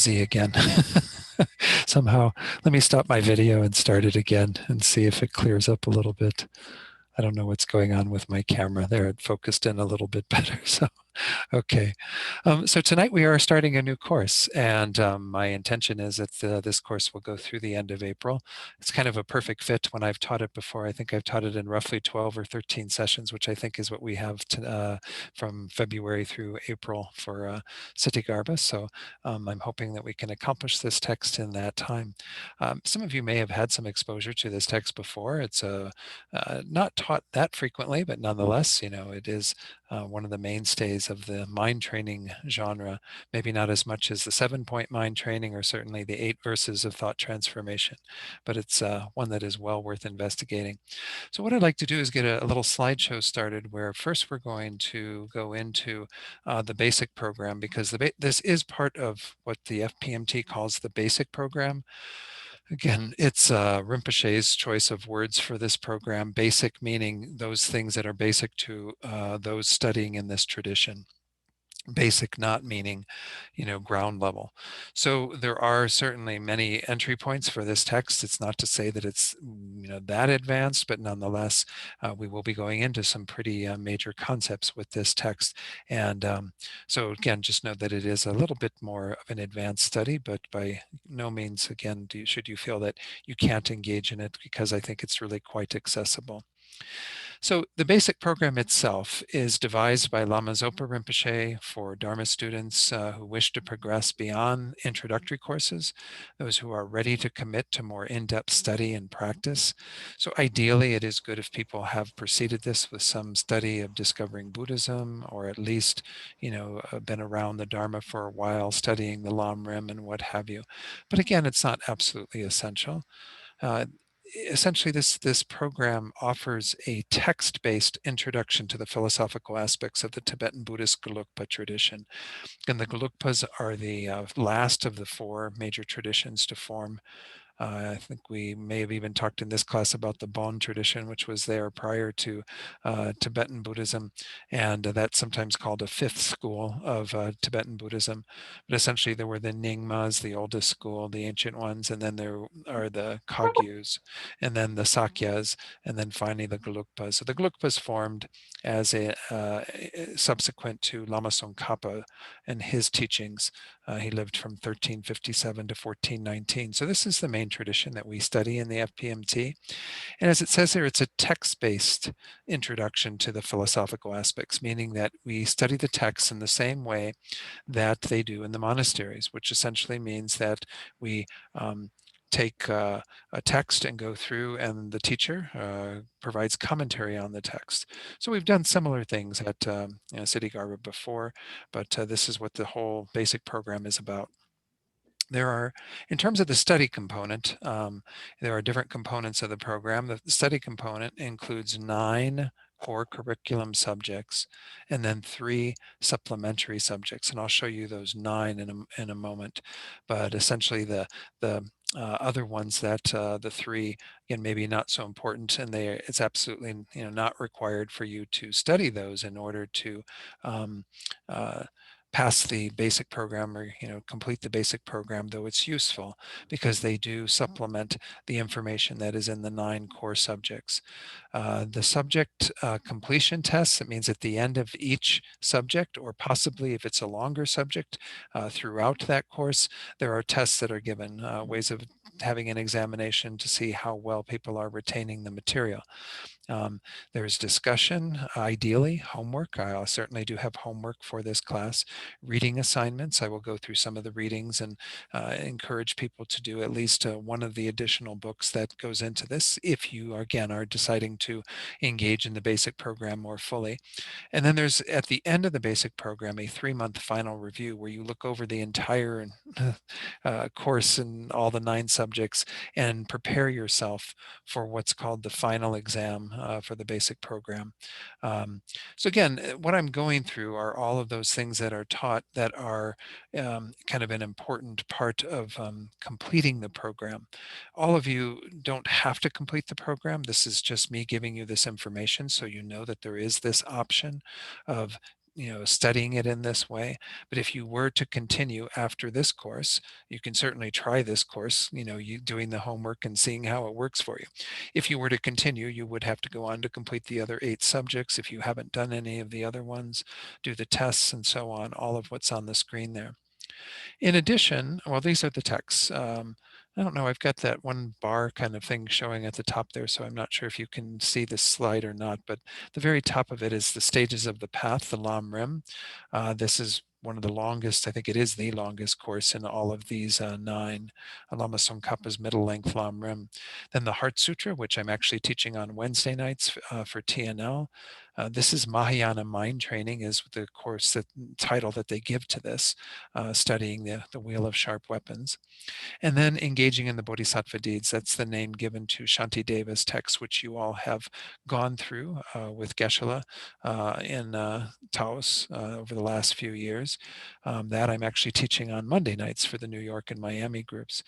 Z again. Somehow, let me stop my video and start it again and see if it clears up a little bit. I don't know what's going on with my camera there. It focused in a little bit better. So okay. So tonight we are starting a new course, and my intention is that this course will go through the end of April. It's kind of a perfect fit when I've taught it before. I think I've taught it in roughly 12 or 13 sessions, which I think is what we have from February through April for City Garba. So I'm hoping that we can accomplish this text in that time. Some of you may have had some exposure to this text before. It's not taught that frequently, but nonetheless, it is one of the mainstays of the mind training genre, maybe not as much as the 7-point mind training or certainly the 8 verses of thought transformation, but it's one that is well worth investigating. So what I'd like to do is get a little slideshow started where first we're going to go into the basic program, because this is part of what the FPMT calls the basic program. Again, it's Rinpoche's choice of words for this program, basic meaning those things that are basic to those studying in this tradition. Basic not meaning, ground level. So there are certainly many entry points for this text. It's not to say that it's, that advanced, but nonetheless, we will be going into some pretty major concepts with this text. And so again, just know that it is a little bit more of an advanced study, but by no means, again, should you feel that you can't engage in it, because I think it's really quite accessible. So the basic program itself is devised by Lama Zopa Rinpoche for Dharma students who wish to progress beyond introductory courses, those who are ready to commit to more in-depth study and practice. So ideally, it is good if people have preceded this with some study of discovering Buddhism, or at least, been around the Dharma for a while, studying the Lam Rim and what have you. But again, it's not absolutely essential. Essentially, this program offers a text-based introduction to the philosophical aspects of the Tibetan Buddhist Gelugpa tradition. And the Gelugpas are the last of the 4 major traditions to form. I think we may have even talked in this class about the Bon tradition, which was there prior to Tibetan Buddhism, and that's sometimes called a 5th school of Tibetan Buddhism. But essentially, there were the Nyingmas, the oldest school, the ancient ones, and then there are the Kagyus, and then the Sakyas, and then finally the Gelugpas. So the Gelugpas formed as a subsequent to Lama Tsongkhapa and his teachings. He lived from 1357 to 1419. So this is the main tradition that we study in the FPMT. And as it says here, it's a text-based introduction to the philosophical aspects, meaning that we study the texts in the same way that they do in the monasteries, which essentially means that we take a text and go through, and the teacher provides commentary on the text. So we've done similar things at City Garba before, but this is what the whole basic program is about. There are, in terms of the study component, there are different components of the program. The study component includes 9 core curriculum subjects and then 3 supplementary subjects. And I'll show you those 9 in a moment. But essentially the other ones that the 3, again, maybe not so important, and it's absolutely not required for you to study those in order to pass the basic program, or complete the basic program, though it's useful because they do supplement the information that is in the 9 core subjects. The subject completion tests, it means at the end of each subject, or possibly if it's a longer subject throughout that course, there are tests that are given, ways of having an examination to see how well people are retaining the material. There's discussion, ideally homework. I certainly do have homework for this class. Reading assignments, I will go through some of the readings and encourage people to do at least one of the additional books that goes into this, if you, again, are deciding to engage in the basic program more fully. And then there's, at the end of the basic program, a 3-month final review where you look over the entire course and all the 9 subjects and prepare yourself for what's called the final exam for the basic program. So again, what I'm going through are all of those things that are taught that are kind of an important part of completing the program. All of you don't have to complete the program. This is just me giving you this information so you know that there is this option of studying it in this way. But if you were to continue after this course, you can certainly try this course, you doing the homework and seeing how it works for you. If you were to continue, you would have to go on to complete the other 8 subjects. If you haven't done any of the other ones, do the tests and so on, all of what's on the screen there. In addition, well, these are the texts. I don't know, I've got that one bar kind of thing showing at the top there, so I'm not sure if you can see this slide or not, but the very top of it is the stages of the path, the Lam Rim. This is one of the longest, I think it is the longest course in all of these 9, Lama Tsongkhapa's middle length Lam Rim. Then the Heart Sutra, which I'm actually teaching on Wednesday nights for TNL. This is Mahayana Mind Training is the course title that they give to this, studying the Wheel of Sharp Weapons. And then engaging in the Bodhisattva deeds. That's the name given to Shantideva's text, which you all have gone through with Geshe-la in Taos over the last few years. That I'm actually teaching on Monday nights for the New York and Miami groups.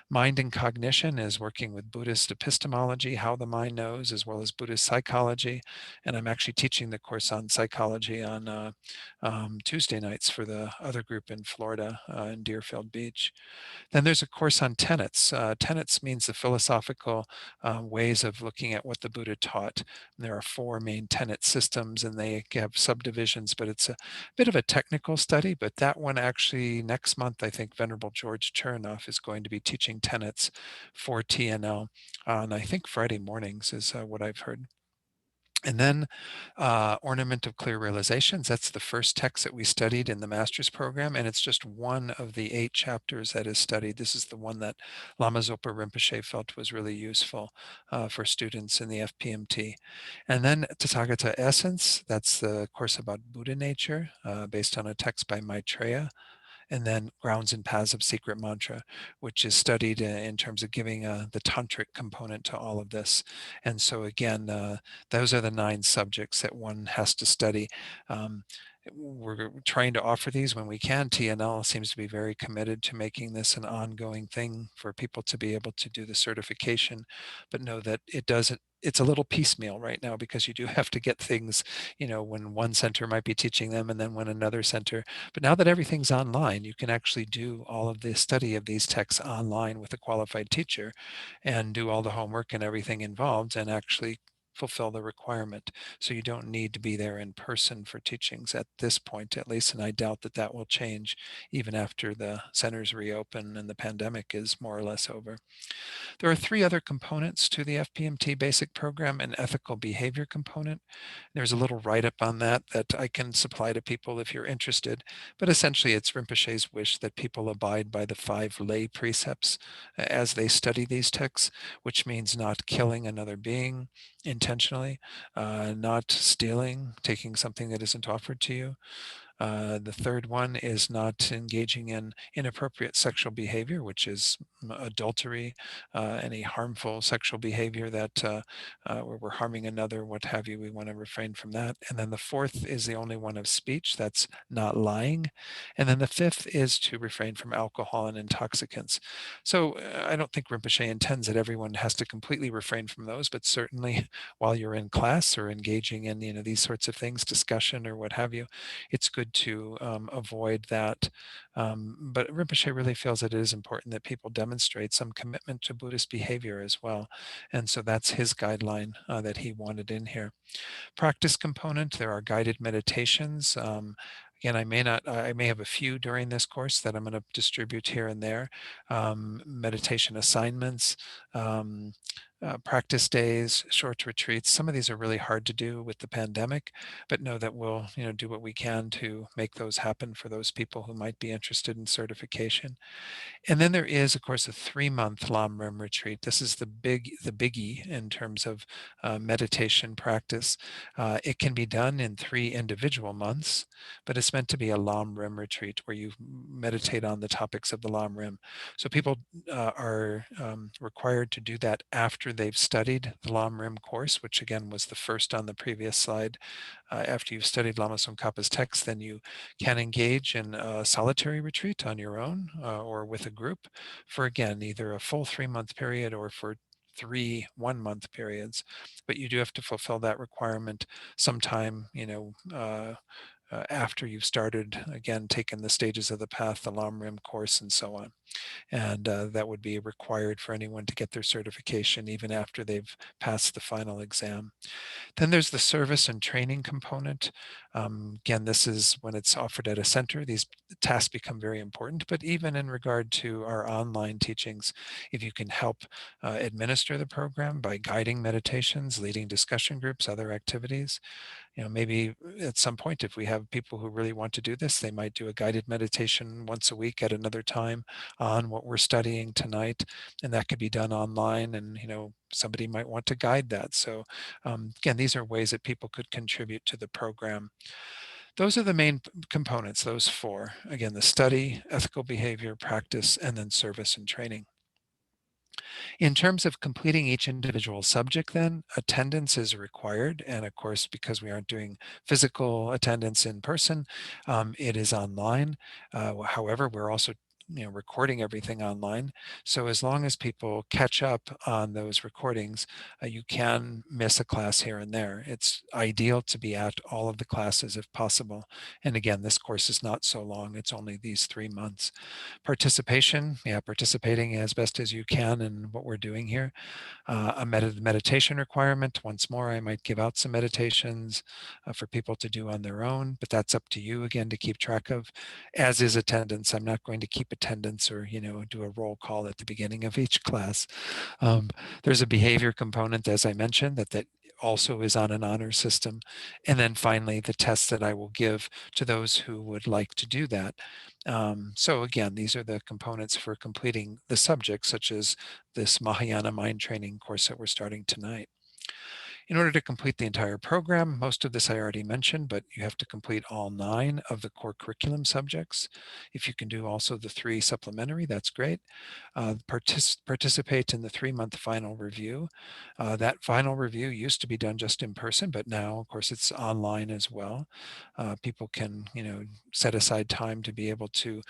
Mind and cognition is working with Buddhist epistemology, how the mind knows, as well as Buddhist psychology. And I'm actually teaching the course on psychology on Tuesday nights for the other group in Florida in Deerfield Beach. Then there's a course on tenets. Tenets means the philosophical ways of looking at what the Buddha taught. And there are 4 main tenet systems, and they have subdivisions, but it's a bit of a technical study. But that one actually next month, I think Venerable George Chernoff is going to be teaching tenets for TNL on, I think, Friday mornings is what I've heard. And then Ornament of Clear Realizations, that's the first text that we studied in the master's program, and it's just one of the 8 chapters that is studied. This is the one that Lama Zopa Rinpoche felt was really useful for students in the FPMT. And then Tathagata Essence, that's the course about Buddha nature, based on a text by Maitreya. And then Grounds and Paths of Secret Mantra, which is studied in terms of giving the tantric component to all of this. And so again, those are the 9 subjects that one has to study. We're trying to offer these when we can. TNL seems to be very committed to making this an ongoing thing for people to be able to do the certification, but know that it's a little piecemeal right now because you do have to get things, when one center might be teaching them and then when another center. But now that everything's online, you can actually do all of the study of these texts online with a qualified teacher and do all the homework and everything involved and actually fulfill the requirement. So you don't need to be there in person for teachings at this point, at least, and I doubt that that will change even after the centers reopen and the pandemic is more or less over. There are 3 other components to the FPMT basic program: an ethical behavior component. There's a little write-up on that I can supply to people if you're interested, but essentially it's Rinpoche's wish that people abide by the 5 lay precepts as they study these texts, which means not killing another being intentionally, not stealing, taking something that isn't offered to you. The third one is not engaging in inappropriate sexual behavior, which is adultery, any harmful sexual behavior where we're harming another, what have you. We want to refrain from that. And then the 4th is the only one of speech, that's not lying. And then the 5th is to refrain from alcohol and intoxicants. So I don't think Rinpoche intends that everyone has to completely refrain from those, but certainly while you're in class or engaging in these sorts of things, discussion or what have you, it's good to avoid that. But Rinpoche really feels that it is important that people demonstrate some commitment to Buddhist behavior as well. And so that's his guideline that he wanted in here. Practice component, there are guided meditations. Again, I may have a few during this course that I'm going to distribute here and there. Meditation assignments, practice days, short retreats. Some of these are really hard to do with the pandemic, but know that we'll do what we can to make those happen for those people who might be interested in certification. And then there is, of course, a 3-month Lam Rim retreat. This is the biggie in terms of meditation practice. It can be done in 3 individual months, but it's meant to be a Lam Rim retreat where you meditate on the topics of the Lam Rim. So people are required to do that after they've studied the Lam Rim course, which again was the first on the previous slide. After you've studied Lama Tsongkhapa's text, then you can engage in a solitary retreat on your own or with a group for, again, either a full 3-month period or for 3 one-month periods. But you do have to fulfill that requirement sometime, after you've started, again, taken the stages of the path, the LOM-RIM course, and so on. And that would be required for anyone to get their certification even after they've passed the final exam. Then there's the service and training component. Again, this is when it's offered at a center, these tasks become very important, but even in regard to our online teachings, if you can help administer the program by guiding meditations, leading discussion groups, other activities, maybe at some point, if we have people who really want to do this, they might do a guided meditation once a week at another time on what we're studying tonight, and that could be done online, and somebody might want to guide that. So again, these are ways that people could contribute to the program. Those are the main components, those four. Again, the study, ethical behavior, practice, and then service and training. In terms of completing each individual subject then, attendance is required. And of course, because we aren't doing physical attendance in person, it is online. However, we're also recording everything online. So as long as people catch up on those recordings, you can miss a class here and there. It's ideal to be at all of the classes if possible. And again, this course is not so long. It's only these 3 months. Participation, participating as best as you can in what we're doing here. A meditation requirement. Once more, I might give out some meditations for people to do on their own, but that's up to you again to keep track of, as is attendance. I'm not going to keep attendance or do a roll call at the beginning of each class. There's a behavior component, as I mentioned, that also is on an honor system. And then finally, the tests that I will give to those who would like to do that. So again, these are the components for completing the subject, such as this Mahayana mind training course that we're starting tonight. In order to complete the entire program, most of this I already mentioned, but you have to complete all 9 of the core curriculum subjects. If you can do also the 3 supplementary, that's great. Participate in the 3-month final review. That final review used to be done just in person, but now, of course, it's online as well. People can, set aside time to be able to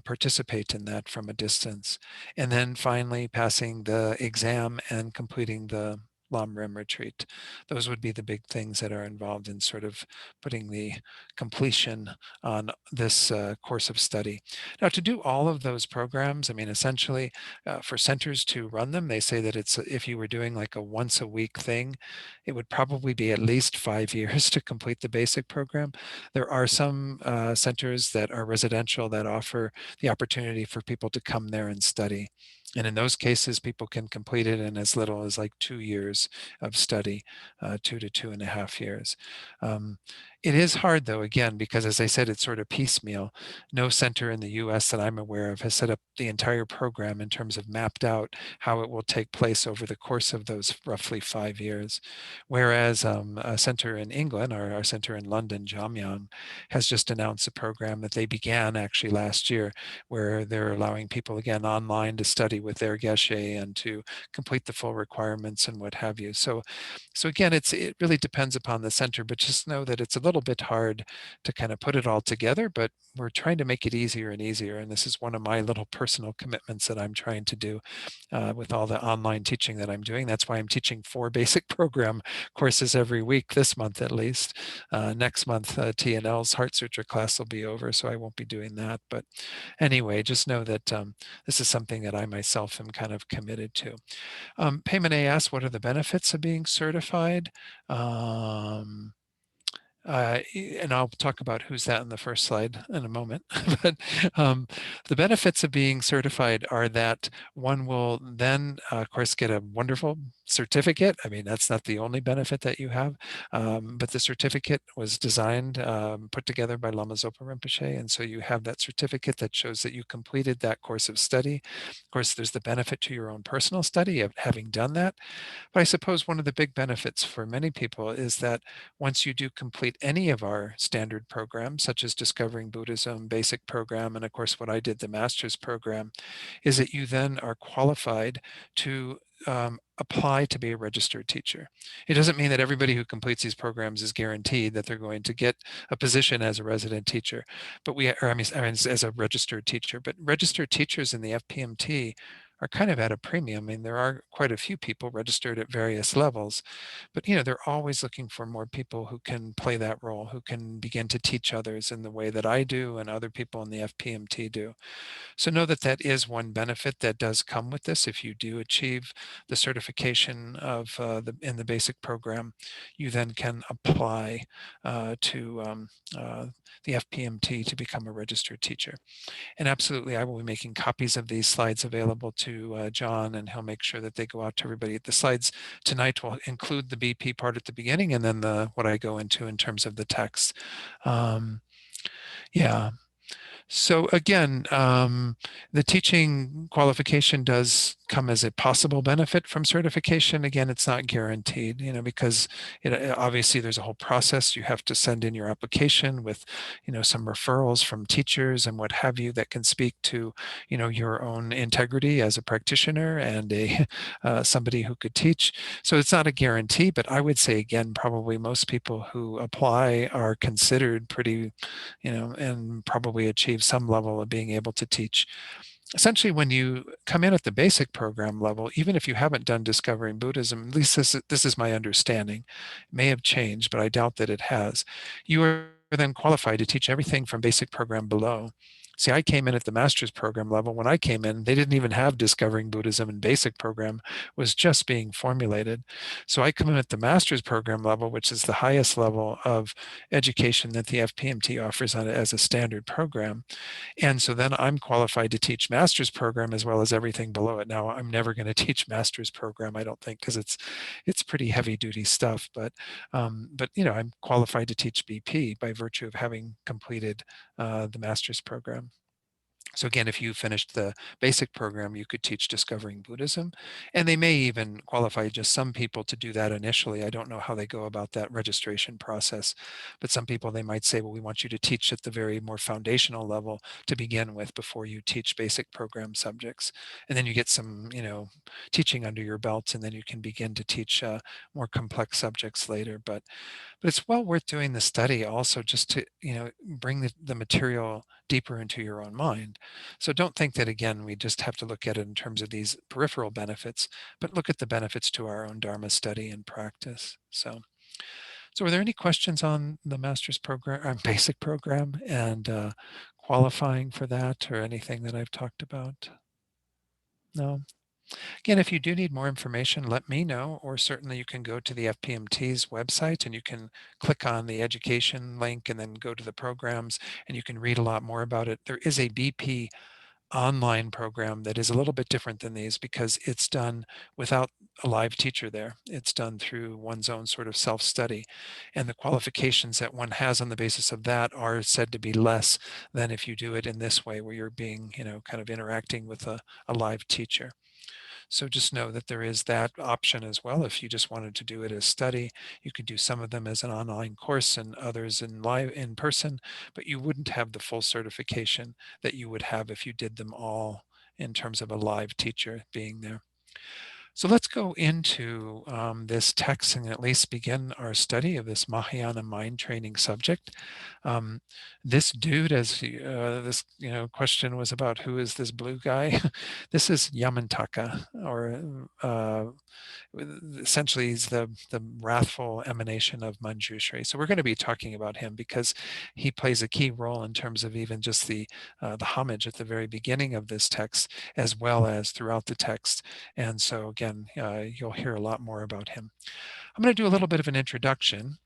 participate in that from a distance. And then finally, passing the exam and completing the LOM-RIM retreat. Those would be the big things that are involved in sort of putting the completion on this course of study. Now, to do all of those programs, I mean, essentially for centers to run them, they say that it's, if you were doing like a once a week thing, it would probably be at least 5 years to complete the basic program. There are some centers that are residential that offer the opportunity for people to come there and study. And in those cases, people can complete it in as little as like 2 years of study, 2 to 2.5 years. It is hard though, again, because as I said, it's sort of piecemeal. No center in the US that I'm aware of has set up the entire program in terms of mapped out how it will take place over the course of those roughly 5 years. Whereas a center in England, or our center in London, Jamyang, has just announced a program that they began actually last year, where they're allowing people again online to study with their geshe and to complete the full requirements and what have you. So again, it really depends upon the center, but just know that it's a little bit hard to kind of put it all together, but we're trying to make it easier and easier. And this is one of my little personal commitments that I'm trying to do with all the online teaching that I'm doing. That's why I'm teaching 4 basic program courses every week, this month at least. Next month, TNL's Heart Sutra class will be over, so I won't be doing that. But anyway, just know that this is something that I myself am kind of committed to. Payman A asks, what are the benefits of being certified? And I'll talk about who's that in the first slide in a moment. But the benefits of being certified are that one will then, of course, get a wonderful certificate. I mean, that's not the only benefit that you have, but the certificate was designed, put together by Lama Zopa Rinpoche, and so you have that certificate that shows that you completed that course of study. Of course, there's the benefit to your own personal study of having done that. But I suppose one of the big benefits for many people is that once you do complete any of our standard programs, such as Discovering Buddhism, basic program, and of course what I did, the master's program, is that you then are qualified to apply to be a registered teacher. It doesn't mean that everybody who completes these programs is guaranteed that they're going to get a position as a resident teacher, but as a registered teacher. But registered teachers in the FPMT are kind of at a premium. I mean, there are quite a few people registered at various levels, but they're always looking for more people who can play that role, who can begin to teach others in the way that I do and other people in the FPMT do. So know that that is one benefit that does come with this. If you do achieve the certification of in the basic program, you then can apply to the FPMT to become a registered teacher. And absolutely, I will be making copies of these slides available to John, and he'll make sure that they go out to everybody. The slides tonight will include the BP part at the beginning, and then what I go into in terms of the text. Yeah. So again, the teaching qualification does come as a possible benefit from certification. Again, it's not guaranteed, because obviously there's a whole process. You have to send in your application with, some referrals from teachers and what have you that can speak to, your own integrity as a practitioner and somebody who could teach. So it's not a guarantee, but I would say again, probably most people who apply are considered pretty, and probably achieve some level of being able to teach. Essentially, when you come in at the basic program level, even if you haven't done Discovering Buddhism, at least this is my understanding, it may have changed, but I doubt that it has, you are then qualified to teach everything from basic program below. See, I came in at the master's program level. When I came in, they didn't even have Discovering Buddhism, and basic program was just being formulated. So I come in at the master's program level, which is the highest level of education that the FPMT offers as a standard program. And so then I'm qualified to teach master's program as well as everything below it. Now, I'm never going to teach master's program, I don't think, because it's pretty heavy duty stuff. But I'm qualified to teach BP by virtue of having completed the master's program. So again, if you finished the basic program, you could teach Discovering Buddhism, and they may even qualify just some people to do that initially. I don't know how they go about that registration process, but some people, they might say, well, we want you to teach at the very more foundational level to begin with before you teach basic program subjects. And then you get some, teaching under your belt, and then you can begin to teach more complex subjects later. But it's well worth doing the study also, just to bring the material deeper into your own mind. So don't think that, again, we just have to look at it in terms of these peripheral benefits, but look at the benefits to our own Dharma study and practice. So are there any questions on the master's program, basic program, and qualifying for that, or anything that I've talked about? No? Again, if you do need more information, let me know, or certainly you can go to the FPMT's website and you can click on the education link and then go to the programs, and you can read a lot more about it. There is a BP online program that is a little bit different than these because it's done without a live teacher there. It's done through one's own sort of self-study. And the qualifications that one has on the basis of that are said to be less than if you do it in this way, where you're being, kind of interacting with a live teacher. So just know that there is that option as well. If you just wanted to do it as study, you could do some of them as an online course and others in person, but you wouldn't have the full certification that you would have if you did them all in terms of a live teacher being there. So let's go into this text and at least begin our study of this Mahayana mind training subject. This dude, as this question was about, who is this blue guy? This is Yamantaka, or essentially he's the wrathful emanation of Manjushri. So we're going to be talking about him because he plays a key role in terms of even just the homage at the very beginning of this text, as well as throughout the text. And so again, you'll hear a lot more about him. I'm going to do a little bit of an introduction.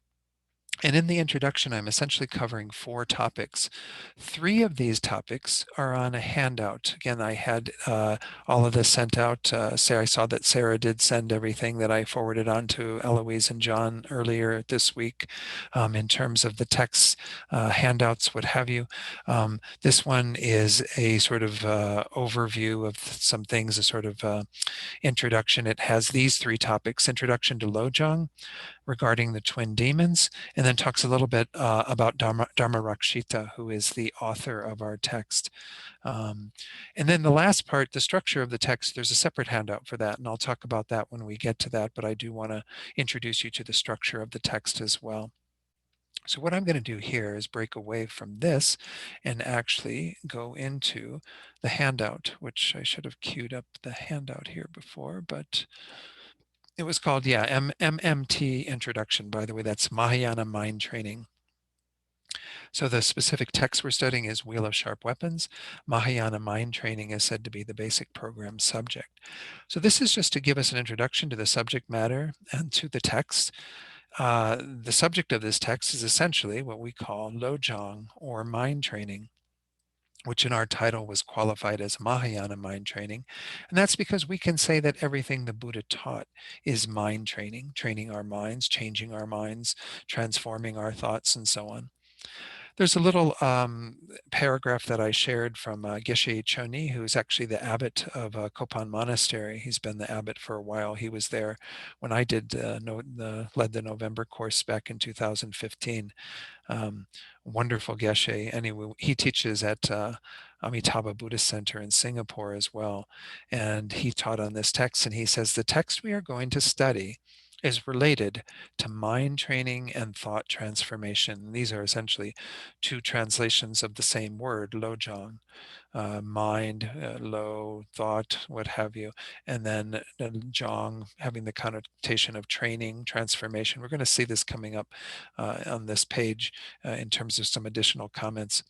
And in the introduction, I'm essentially covering 4 topics. 3 of these topics are on a handout. Again, I had all of this sent out. I saw that Sarah did send everything that I forwarded on to Eloise and John earlier this week in terms of the text, handouts, what have you. This one is a sort of overview of some things, a sort of introduction. It has these 3 topics: Introduction to Lojong, regarding the twin demons, and then talks a little bit about Dharmarakshita, who is the author of our text. And then the last part, the structure of the text, there's a separate handout for that, and I'll talk about that when we get to that, but I do want to introduce you to the structure of the text as well. So what I'm going to do here is break away from this and actually go into the handout, which I should have queued up the handout here before, but it was called, yeah, MMT Introduction. By the way, that's Mahayana Mind Training. So the specific text we're studying is Wheel of Sharp Weapons. Mahayana Mind Training is said to be the basic program subject. So this is just to give us an introduction to the subject matter and to the text. The subject of this text is essentially what we call Lojong, or mind training, which in our title was qualified as Mahayana mind training. And that's because we can say that everything the Buddha taught is mind training, training our minds, changing our minds, transforming our thoughts, and so on. There's a little paragraph that I shared from Geshe Choni, who's actually the abbot of Kopan Monastery. He's been the abbot for a while. He was there when I led the November course back in 2015. Wonderful Geshe. Anyway, he teaches at Amitabha Buddhist Center in Singapore as well. And he taught on this text, and he says, the text we are going to study is related to mind training and thought transformation. These are essentially two translations of the same word, lojong. Mind, lo, thought, what have you, and then jong having the connotation of training, transformation. We're going to see this coming up on this page in terms of some additional comments.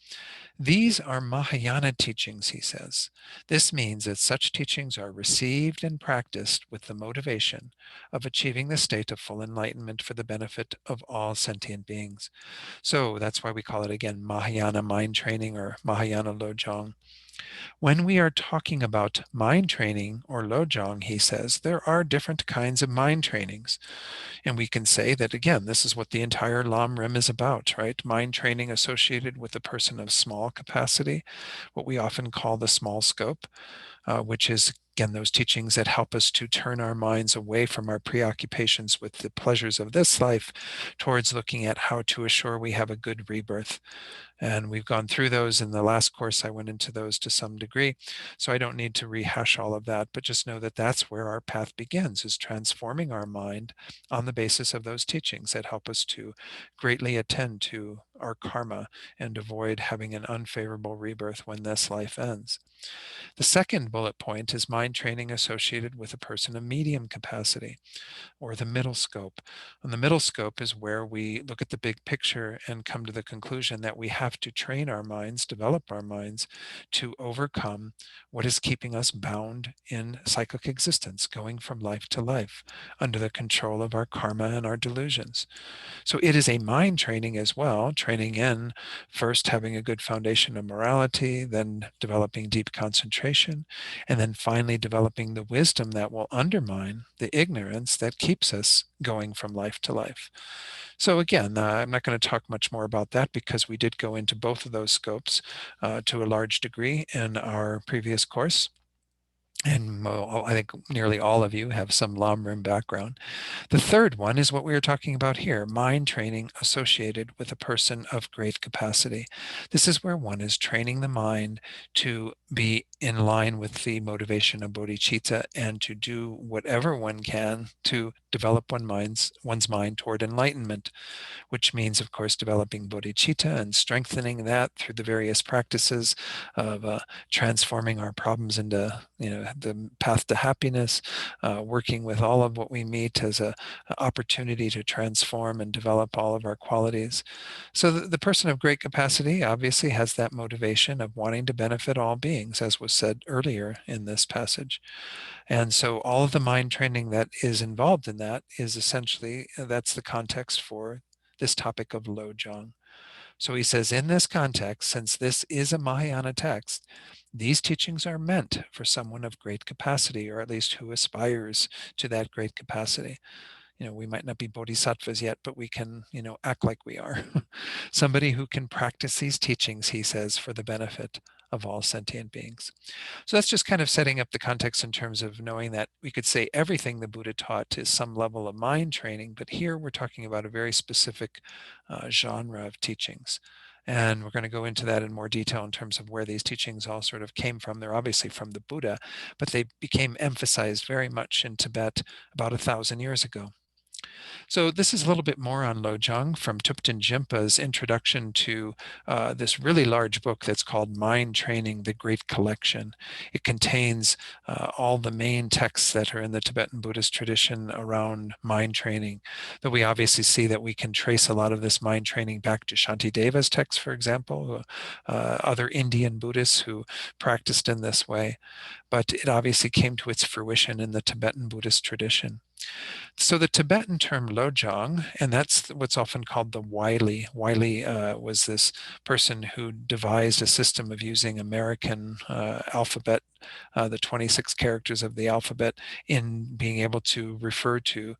These are Mahayana teachings, he says. This means that such teachings are received and practiced with the motivation of achieving the state of full enlightenment for the benefit of all sentient beings. So that's why we call it again Mahayana mind training or Mahayana lojong. When we are talking about mind training or lojong, he says, there are different kinds of mind trainings. And we can say that, again, this is what the entire Lam Rim is about, right? Mind training associated with a person of small capacity, what we often call the small scope, which is, again, those teachings that help us to turn our minds away from our preoccupations with the pleasures of this life towards looking at how to assure we have a good rebirth. And we've gone through those in the last course. I went into those to some degree, so I don't need to rehash all of that, but just know that that's where our path begins, is transforming our mind on the basis of those teachings that help us to greatly attend to our karma and avoid having an unfavorable rebirth when this life ends. The second bullet point is mind training associated with a person of medium capacity, or the middle scope. And the middle scope is where we look at the big picture and come to the conclusion that we have to train our minds, develop our minds to overcome what is keeping us bound in cyclic existence, going from life to life under the control of our karma and our delusions. So it is a mind training as well, training in first having a good foundation of morality, then developing deep concentration, and then finally developing the wisdom that will undermine the ignorance that keeps us going from life to life. So again, I'm not going to talk much more about that because we did go into both of those scopes to a large degree in our previous course. And I think nearly all of you have some Lam Rim background. The third one is what we are talking about here, mind training associated with a person of great capacity. This is where one is training the mind to be in line with the motivation of bodhicitta and to do whatever one can to develop one's mind toward enlightenment, which means, of course, developing bodhicitta and strengthening that through the various practices of transforming our problems into, the path to happiness, working with all of what we meet as an opportunity to transform and develop all of our qualities. So the person of great capacity obviously has that motivation of wanting to benefit all beings, as was said earlier in this passage. And so all of the mind training that is involved in that is essentially, that's the context for this topic of lojong. So he says, in this context, since this is a Mahayana text, these teachings are meant for someone of great capacity, or at least who aspires to that great capacity. We might not be bodhisattvas yet, but we can, act like we are. Somebody who can practice these teachings, he says, for the benefit of all sentient beings. So that's just kind of setting up the context in terms of knowing that we could say everything the Buddha taught is some level of mind training, but here we're talking about a very specific genre of teachings. And we're going to go into that in more detail in terms of where these teachings all sort of came from. They're obviously from the Buddha, but they became emphasized very much in Tibet about 1,000 years ago. So this is a little bit more on Lojong from Thupten Jinpa's introduction to this really large book that's called Mind Training, the Great Collection. It contains all the main texts that are in the Tibetan Buddhist tradition around mind training. Though we obviously see that we can trace a lot of this mind training back to Shantideva's texts, for example, other Indian Buddhists who practiced in this way. But it obviously came to its fruition in the Tibetan Buddhist tradition. So the Tibetan term Lojong, and that's what's often called the Wylie. Wylie was this person who devised a system of using American alphabet, the 26 characters of the alphabet, in being able to refer to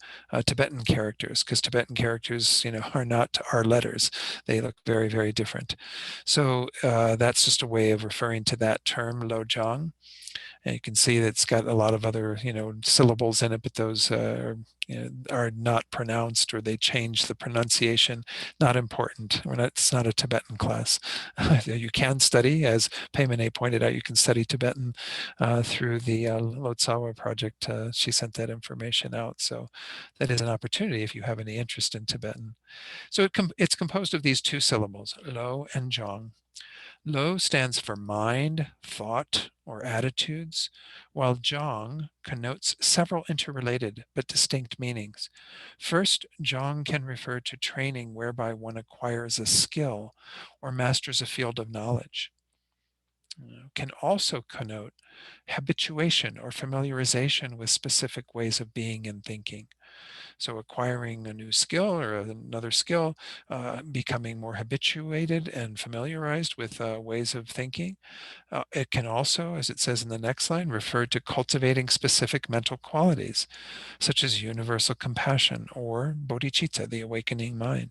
Tibetan characters, because Tibetan characters, are not our letters. They look very, very different. So that's just a way of referring to that term, Lojong. And you can see that it's got a lot of other, syllables in it, but those are not pronounced, or they change the pronunciation. Not important. It's not a Tibetan class. You can study, as Paimene pointed out, you can study Tibetan through the Lotsawa project. She sent that information out. So that is an opportunity if you have any interest in Tibetan. So it's composed of these two syllables, lo and jong. Lo stands for mind, thought, or attitudes, while jong connotes several interrelated but distinct meanings. First, jong can refer to training whereby one acquires a skill or masters a field of knowledge. Can also connote habituation or familiarization with specific ways of being and thinking. So acquiring a new skill or another skill, becoming more habituated and familiarized with ways of thinking. It can also, as it says in the next line, refer to cultivating specific mental qualities, such as universal compassion or bodhicitta, the awakening mind.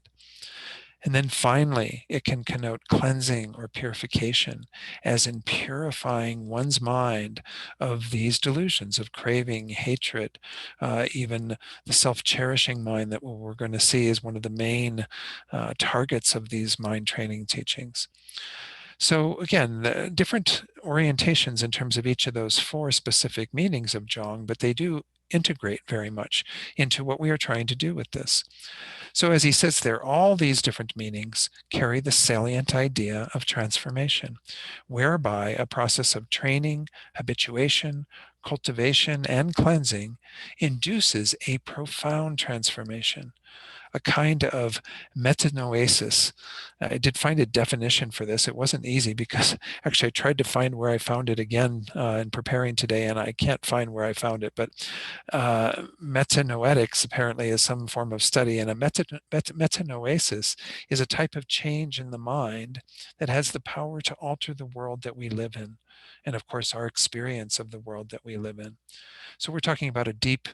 And then finally, it can connote cleansing or purification, as in purifying one's mind of these delusions of craving, hatred, even the self-cherishing mind that we're going to see is one of the main targets of these mind training teachings. So again, the different orientations in terms of each of those four specific meanings of Jong, but they do integrate very much into what we are trying to do with this. So as he says there, all these different meanings carry the salient idea of transformation, whereby a process of training, habituation, cultivation, and cleansing induces a profound transformation, a kind of metanoesis. I did find a definition for this. It wasn't easy because actually I tried to find where I found it again in preparing today, and I can't find where I found it. But metanoetics apparently is some form of study, and a metanoesis is a type of change in the mind that has the power to alter the world that we live in, and of course our experience of the world that we live in. So we're talking about a deep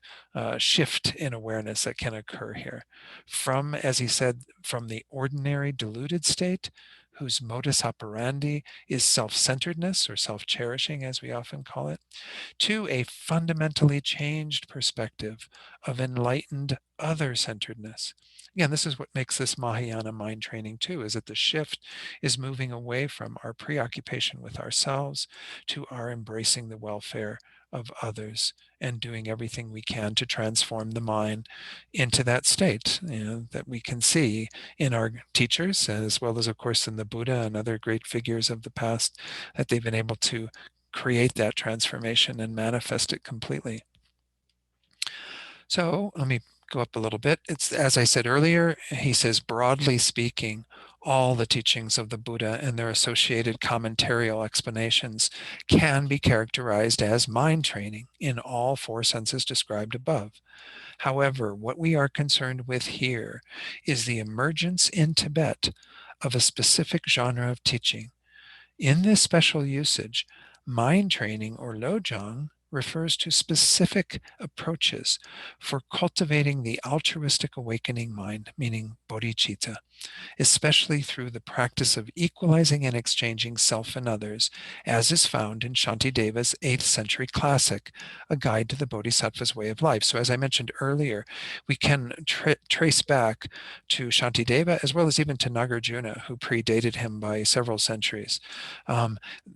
shift in awareness that can occur here. From, as he said, from the ordinary deluded state, whose modus operandi is self-centeredness or self-cherishing, as we often call it, to a fundamentally changed perspective of enlightened other-centeredness. Again, this is what makes this Mahayana mind training too, is that the shift is moving away from our preoccupation with ourselves to our embracing the welfare of others and doing everything we can to transform the mind into that state, that we can see in our teachers, as well as, of course, in the Buddha and other great figures of the past, that they've been able to create that transformation and manifest it completely. So let me go up a little bit. It's, as I said earlier, he says, broadly speaking, all the teachings of the Buddha and their associated commentarial explanations can be characterized as mind training in all four senses described above. However, what we are concerned with here is the emergence in Tibet of a specific genre of teaching. In this special usage, mind training, or lojong, refers to specific approaches for cultivating the altruistic awakening mind, meaning bodhicitta, especially through the practice of equalizing and exchanging self and others, as is found in Shantideva's 8th century classic, A Guide to the Bodhisattva's Way of Life. So as I mentioned earlier, we can trace back to Shantideva as well as even to Nagarjuna, who predated him by several centuries.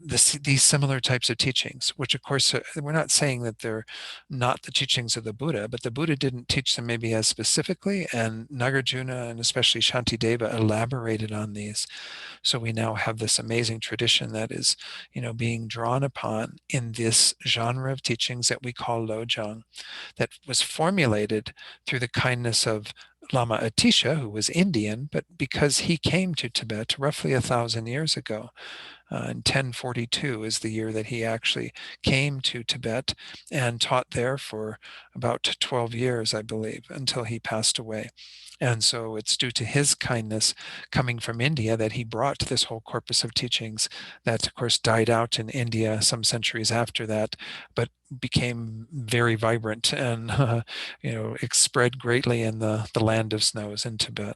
These similar types of teachings, which of course, we're not saying that they're not the teachings of the Buddha, but the Buddha didn't teach them maybe as specifically, and Nagarjuna and especially Shantideva elaborated on these. So we now have this amazing tradition that is, being drawn upon in this genre of teachings that we call Lojong, that was formulated through the kindness of Lama Atisha, who was Indian, but because he came to Tibet roughly 1,000 years ago, in 1042 is the year that he actually came to Tibet and taught there for about 12 years, I believe, until he passed away. And so it's due to his kindness coming from India that he brought this whole corpus of teachings that, of course, died out in India some centuries after that, but became very vibrant and, spread greatly in the land of snows in Tibet.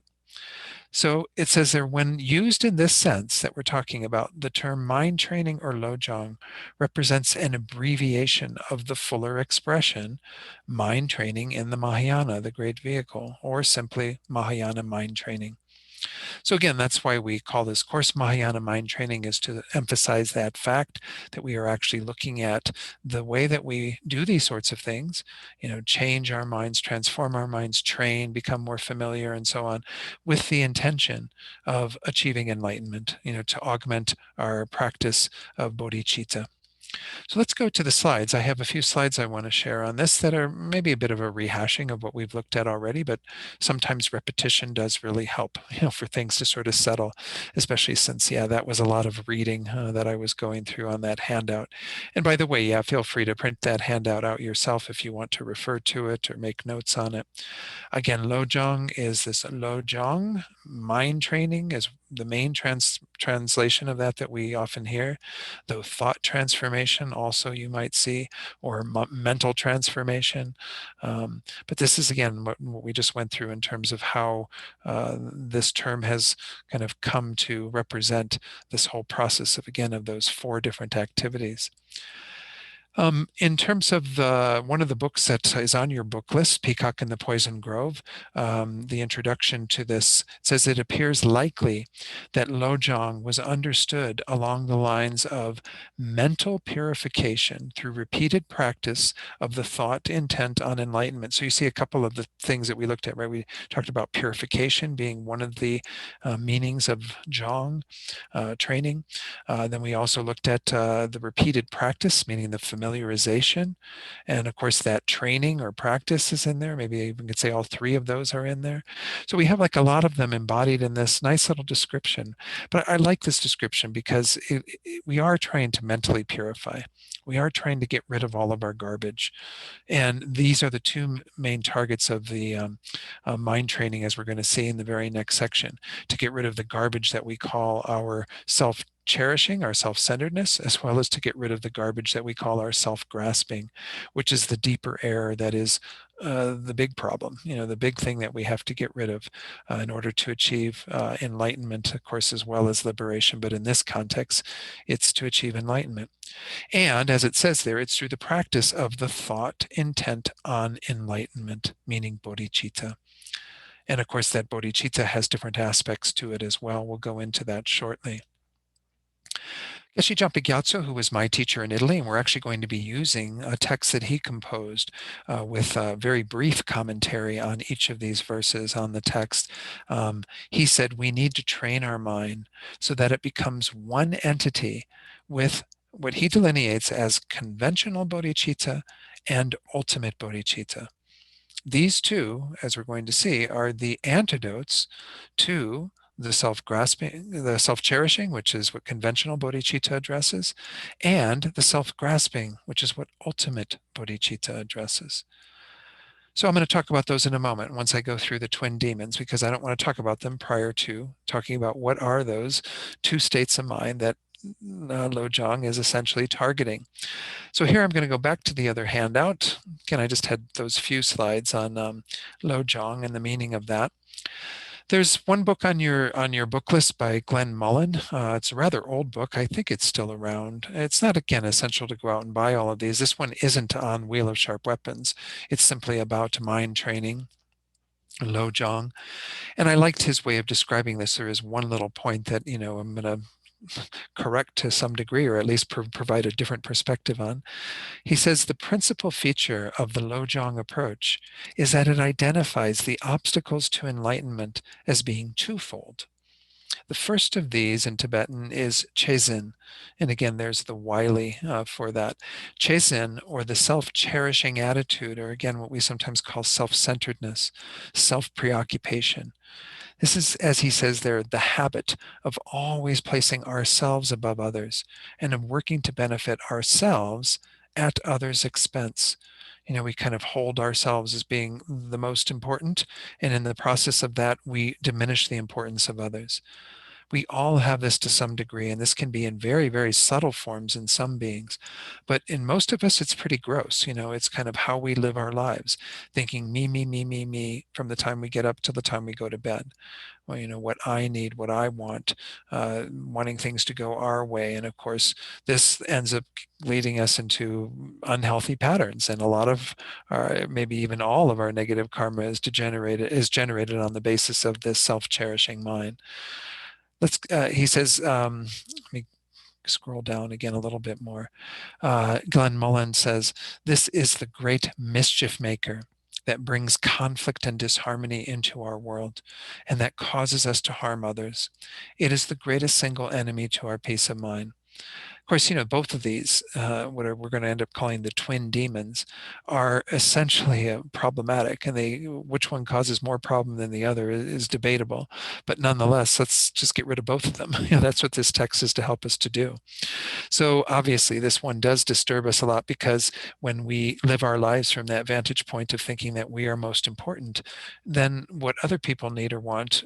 So it says there, when used in this sense that we're talking about, the term mind training or lojong represents an abbreviation of the fuller expression, mind training in the Mahayana, the great vehicle, or simply Mahayana mind training. So again, that's why we call this course Mahayana Mind Training, is to emphasize that fact that we are actually looking at the way that we do these sorts of things, change our minds, transform our minds, train, become more familiar, and so on, with the intention of achieving enlightenment, to augment our practice of bodhicitta. So let's go to the slides. I have a few slides I want to share on this that are maybe a bit of a rehashing of what we've looked at already, but sometimes repetition does really help, for things to sort of settle, especially since, that was a lot of reading that I was going through on that handout. And by the way, feel free to print that handout out yourself if you want to refer to it or make notes on it. Again, Lojong is this Lojong, mind training is the main translation of that we often hear. Though thought transformation also you might see, or mental transformation. But this is, again, what we just went through in terms of how this term has kind of come to represent this whole process of, again, of those 4 different activities. In terms of one of the books that is on your book list, Peacock and the Poison Grove, the introduction to this says it appears likely that Lojong was understood along the lines of mental purification through repeated practice of the thought intent on enlightenment. So you see a couple of the things that we looked at, right? We talked about purification being one of the meanings of Zhong training. Then we also looked at the repeated practice, meaning the familiarization. And of course, that training or practice is in there. Maybe I even could say all 3 of those are in there. So we have like a lot of them embodied in this nice little description. But I like this description because we are trying to mentally purify. We are trying to get rid of all of our garbage. And these are the 2 main targets of the mind training, as we're going to see in the very next section, to get rid of the garbage that we call our self-cherishing, our self-centeredness, as well as to get rid of the garbage that we call our self-grasping, which is the deeper error that is the big problem, the big thing that we have to get rid of in order to achieve enlightenment, of course, as well as liberation. But in this context, it's to achieve enlightenment. And as it says there, it's through the practice of the thought intent on enlightenment, meaning bodhicitta. And of course, that bodhicitta has different aspects to it as well. We'll go into that shortly. Geshe Jampa Gyatso, who was my teacher in Italy, and we're actually going to be using a text that he composed with a very brief commentary on each of these verses on the text. He said, we need to train our mind so that it becomes one entity with what he delineates as conventional bodhicitta and ultimate bodhicitta. These 2, as we're going to see, are the antidotes to the self-grasping, the self-cherishing, which is what conventional bodhicitta addresses, and the self-grasping, which is what ultimate bodhicitta addresses. So I'm going to talk about those in a moment once I go through the twin demons, because I don't want to talk about them prior to talking about what are those 2 states of mind that Lojong is essentially targeting. So here I'm going to go back to the other handout. Again, I just had those few slides on Lojong and the meaning of that. There's one book on your book list by Glenn Mullen. It's a rather old book. I think it's still around. It's not, again, essential to go out and buy all of these. This one isn't on Wheel of Sharp Weapons. It's simply about mind training, Lojong. And I liked his way of describing this. There is one little point that, I'm going to correct to some degree, or at least provide a different perspective on. He says the principal feature of the Lojong approach is that it identifies the obstacles to enlightenment as being twofold. The first of these in Tibetan is Chezin. And again, there's the Wylie for that. Chezin, or the self-cherishing attitude, or again, what we sometimes call self-centeredness, self-preoccupation. This is, as he says there, the habit of always placing ourselves above others and of working to benefit ourselves at others' expense. We kind of hold ourselves as being the most important, and in the process of that, we diminish the importance of others. We all have this to some degree, and this can be in very, very subtle forms in some beings. But in most of us, it's pretty gross. It's kind of how we live our lives, thinking me, me, me, me, me, from the time we get up to the time we go to bed. Well, what I need, what I want, wanting things to go our way. And of course, this ends up leading us into unhealthy patterns. And a lot of our, maybe even all of our negative karma is generated on the basis of this self-cherishing mind. He says, let me scroll down again a little bit more. Glenn Mullen says, this is the great mischief maker that brings conflict and disharmony into our world and that causes us to harm others. It is the greatest single enemy to our peace of mind. Of course, both of these, what we're going to end up calling the twin demons, are essentially problematic, and which one causes more problem than the other is debatable. But nonetheless, let's just get rid of both of them. That's what this text is to help us to do. So obviously, this one does disturb us a lot, because when we live our lives from that vantage point of thinking that we are most important, then what other people need or want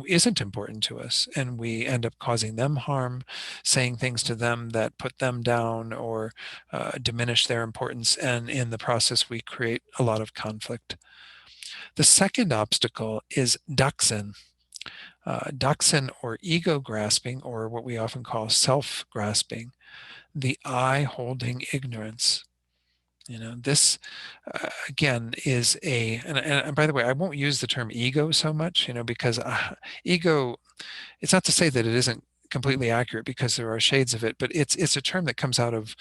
isn't important to us, and we end up causing them harm, saying things to them that put them down or diminish their importance, and in the process, we create a lot of conflict. The second obstacle is Daksin. Daksin, or ego grasping, or what we often call self grasping, the I holding ignorance. This again is and by the way, I won't use the term ego so much, because ego, it's not to say that it isn't completely accurate, because there are shades of it, but it's a term that comes out of,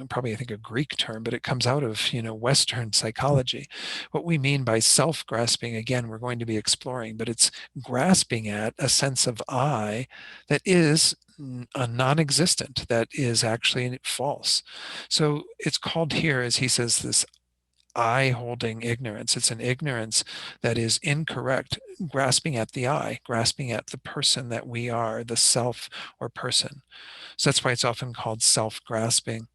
probably, I think, a Greek term, but it comes out of, Western psychology. What we mean by self-grasping, again, we're going to be exploring, but it's grasping at a sense of I that is a non-existent, that is actually false. So it's called here, as he says, this I holding ignorance. It's an ignorance that is incorrect, grasping at the I, grasping at the person that we are, the self or person. So that's why it's often called self-grasping.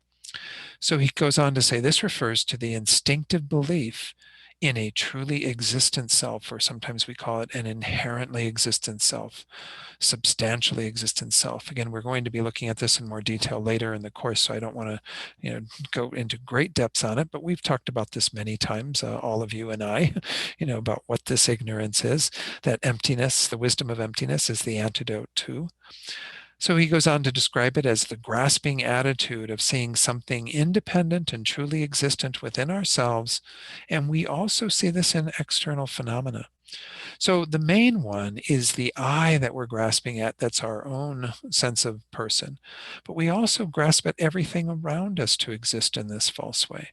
So he goes on to say this refers to the instinctive belief in a truly existent self, or sometimes we call it an inherently existent self, substantially existent self. Again, we're going to be looking at this in more detail later in the course, so I don't want to go into great depths on it, but we've talked about this many times, all of you and I, about what this ignorance is, that emptiness, the wisdom of emptiness, is the antidote to. So he goes on to describe it as the grasping attitude of seeing something independent and truly existent within ourselves. And we also see this in external phenomena. So the main one is the I that we're grasping at, that's our own sense of person. But we also grasp at everything around us to exist in this false way.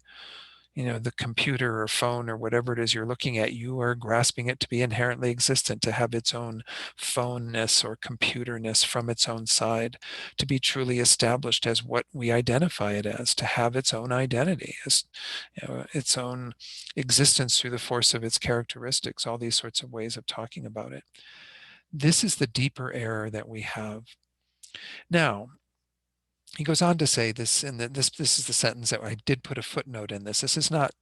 The computer or phone or whatever it is you're looking at, you are grasping it to be inherently existent, to have its own phoneness or computerness from its own side, to be truly established as what we identify it as, to have its own identity, as its own existence through the force of its characteristics, all these sorts of ways of talking about it. This is the deeper error that we have. Now, He goes on to say this, and this is the sentence that I did put a footnote in this. This is not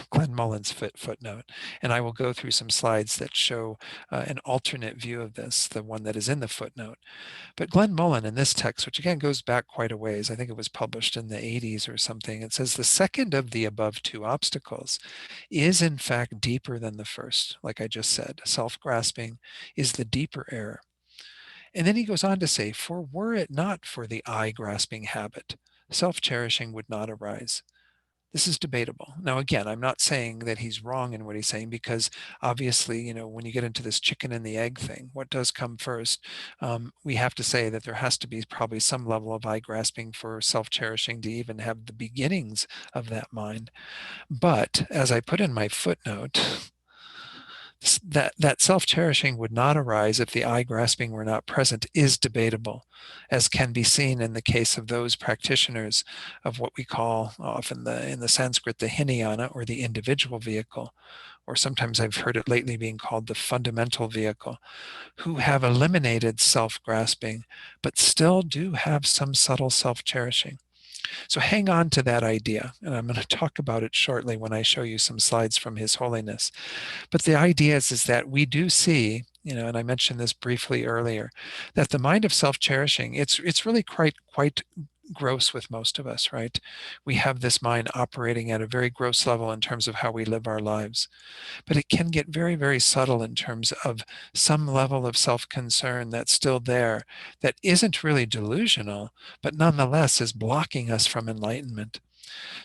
Glenn Mullen's footnote, and I will go through some slides that show an alternate view of this, the one that is in the footnote. But Glenn Mullen in this text, which again goes back quite a ways, I think it was published in the 80s or something, it says the second of the above two obstacles is in fact deeper than the first. Like I just said, self-grasping is the deeper error. And then he goes on to say, for were it not for the I-grasping habit, self-cherishing would not arise. This is debatable. Now, again, I'm not saying that he's wrong in what he's saying, because obviously, when you get into this chicken and the egg thing, what does come first? We have to say that there has to be probably some level of eye grasping for self-cherishing to even have the beginnings of that mind. But as I put in my footnote, that self-cherishing would not arise if the I-grasping were not present is debatable, as can be seen in the case of those practitioners of what we call often in the Sanskrit the Hinayana, or the individual vehicle, or sometimes I've heard it lately being called the fundamental vehicle, who have eliminated self-grasping but still do have some subtle self-cherishing. So hang on to that idea, and I'm going to talk about it shortly when I show you some slides from His Holiness. But the idea is that we do see, and I mentioned this briefly earlier, that the mind of self-cherishing, it's really quite gross with most of us, right? We have this mind operating at a very gross level in terms of how we live our lives. But it can get very, very subtle in terms of some level of self-concern that's still there, that isn't really delusional, but nonetheless is blocking us from enlightenment.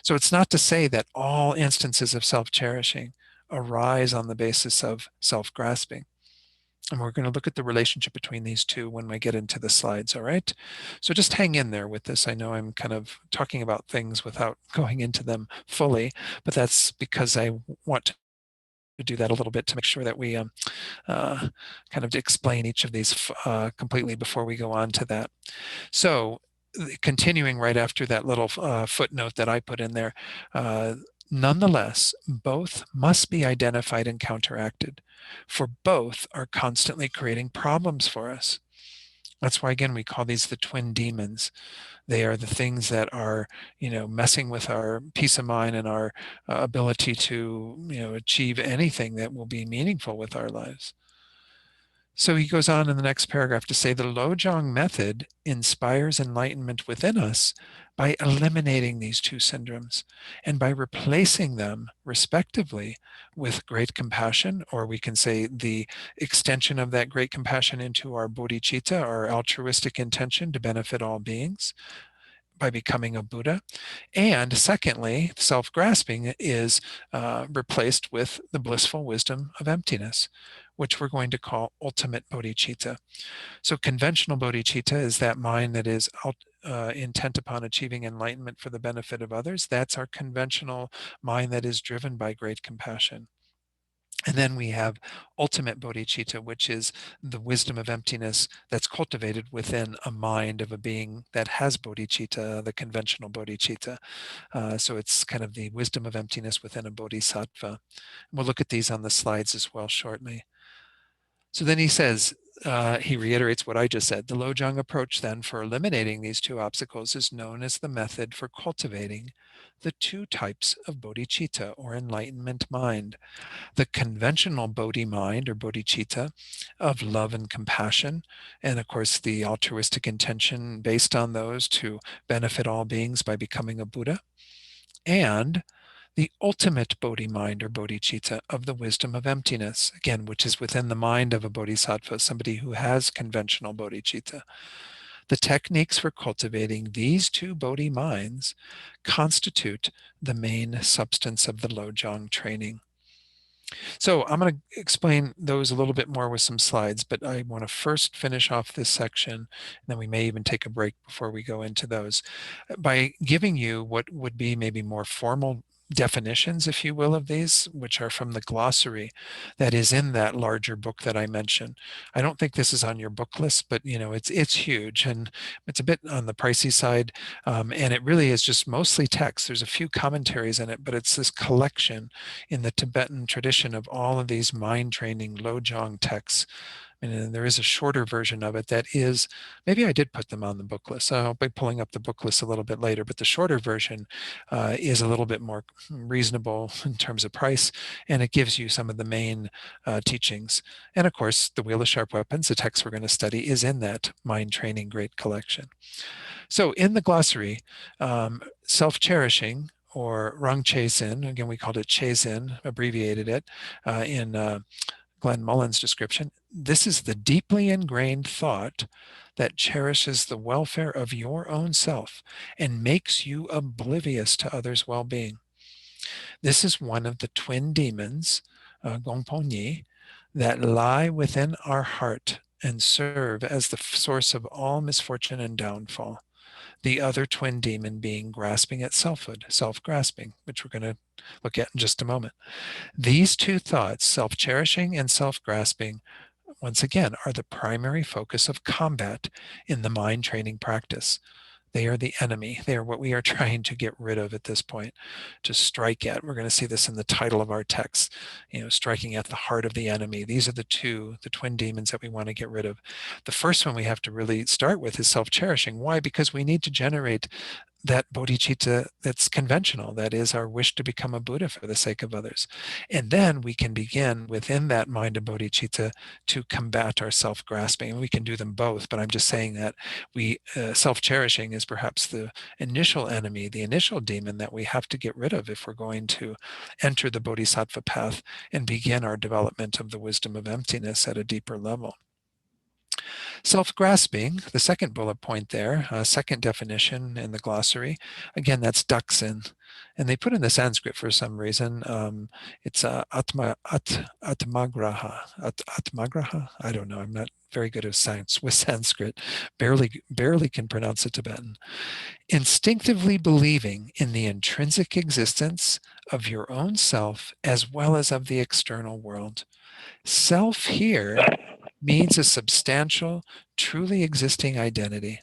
So it's not to say that all instances of self-cherishing arise on the basis of self-grasping. And we're going to look at the relationship between these two when we get into the slides, all right? So just hang in there with this. I know I'm kind of talking about things without going into them fully, but that's because I want to do that a little bit to make sure that we kind of explain each of these completely before we go on to that. So continuing right after that little footnote that I put in there, nonetheless, both must be identified and counteracted, for both are constantly creating problems for us. That's why, again, we call these the twin demons. They are the things that are, messing with our peace of mind and our ability to, achieve anything that will be meaningful with our lives. So he goes on in the next paragraph to say the Lojong method inspires enlightenment within us by eliminating these two syndromes and by replacing them, respectively, with great compassion, or we can say the extension of that great compassion into our bodhicitta, our altruistic intention to benefit all beings, by becoming a Buddha. And secondly, self-grasping is replaced with the blissful wisdom of emptiness, which we're going to call ultimate bodhicitta. So conventional bodhicitta is that mind that is intent upon achieving enlightenment for the benefit of others. That's our conventional mind that is driven by great compassion. And then we have ultimate bodhicitta, which is the wisdom of emptiness that's cultivated within a mind of a being that has bodhicitta, the conventional bodhicitta. So it's kind of the wisdom of emptiness within a bodhisattva. We'll look at these on the slides as well shortly. So then he says, he reiterates what I just said. The Lojong approach then for eliminating these two obstacles is known as the method for cultivating the two types of bodhicitta, or enlightenment mind. The conventional bodhi mind, or bodhicitta, of love and compassion, and of course the altruistic intention based on those to benefit all beings by becoming a Buddha, and the ultimate bodhi mind, or bodhicitta, of the wisdom of emptiness, again, which is within the mind of a bodhisattva, somebody who has conventional bodhicitta. The techniques for cultivating these two bodhi minds constitute the main substance of the Lojong training. So I'm going to explain those a little bit more with some slides, but I want to first finish off this section, and then we may even take a break before we go into those, by giving you what would be maybe more formal definitions, if you will, of these, which are from the glossary that is in that larger book that I mentioned. I don't think this is on your book list, but it's huge, and it's a bit on the pricey side, and it really is just mostly text. There's a few commentaries in it, but it's this collection in the Tibetan tradition of all of these mind training Lojong texts And there is a shorter version of it that is, maybe I did put them on the book list. So I'll be pulling up the book list a little bit later, but the shorter version is a little bit more reasonable in terms of price, and it gives you some of the main teachings. And of course, the Wheel of Sharp Weapons, the text we're going to study, is in that Mind Training Great Collection. So in the glossary, self-cherishing, or Rang Che Zin, again, we called it Che Zin, abbreviated it in Glenn Mullen's description. This is the deeply ingrained thought that cherishes the welfare of your own self and makes you oblivious to others' well-being. This is one of the twin demons, Gongpon, that lie within our heart and serve as the source of all misfortune and downfall. The other twin demon being grasping at selfhood, self-grasping, which we're going to look at in just a moment. These two thoughts, self-cherishing and self-grasping, once again, are the primary focus of combat in the mind training practice. They are the enemy. They are what we are trying to get rid of at this point, to strike at. We're going to see this in the title of our text, striking at the heart of the enemy. These are the twin demons that we want to get rid of. The first one we have to really start with is self-cherishing. Why? Because we need to generate that bodhicitta that's conventional, that is our wish to become a Buddha for the sake of others. And then we can begin within that mind of bodhicitta to combat our self-grasping. And we can do them both, but I'm just saying that self-cherishing is perhaps the initial enemy, the initial demon that we have to get rid of if we're going to enter the bodhisattva path and begin our development of the wisdom of emptiness at a deeper level. Self-grasping, the second bullet point there, second definition in the glossary, again, that's daksin. And they put in the Sanskrit for some reason. It's atmagraha. Atmagraha? I don't know. I'm not very good at science with Sanskrit. Barely can pronounce it Tibetan. Instinctively believing in the intrinsic existence of your own self as well as of the external world. Self here means a substantial, truly existing identity.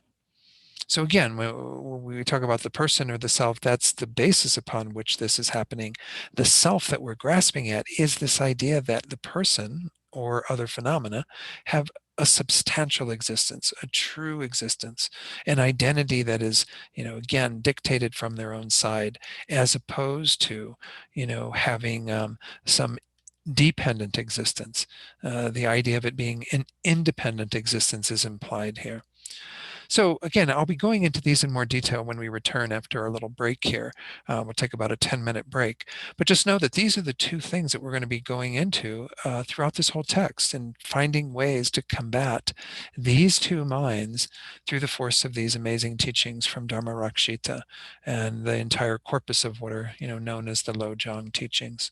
So again, when we talk about the person or the self, that's the basis upon which this is happening. The self that we're grasping at is this idea that the person or other phenomena have a substantial existence, a true existence, an identity that is, again, dictated from their own side, as opposed to, having some dependent existence. The idea of it being an independent existence is implied here. So again, I'll be going into these in more detail when we return after our little break here. We'll take about a 10-minute break. But just know that these are the two things that we're going to be going into throughout this whole text, and finding ways to combat these two minds through the force of these amazing teachings from Dharma Rakshita and the entire corpus of what are known as the Lojong teachings.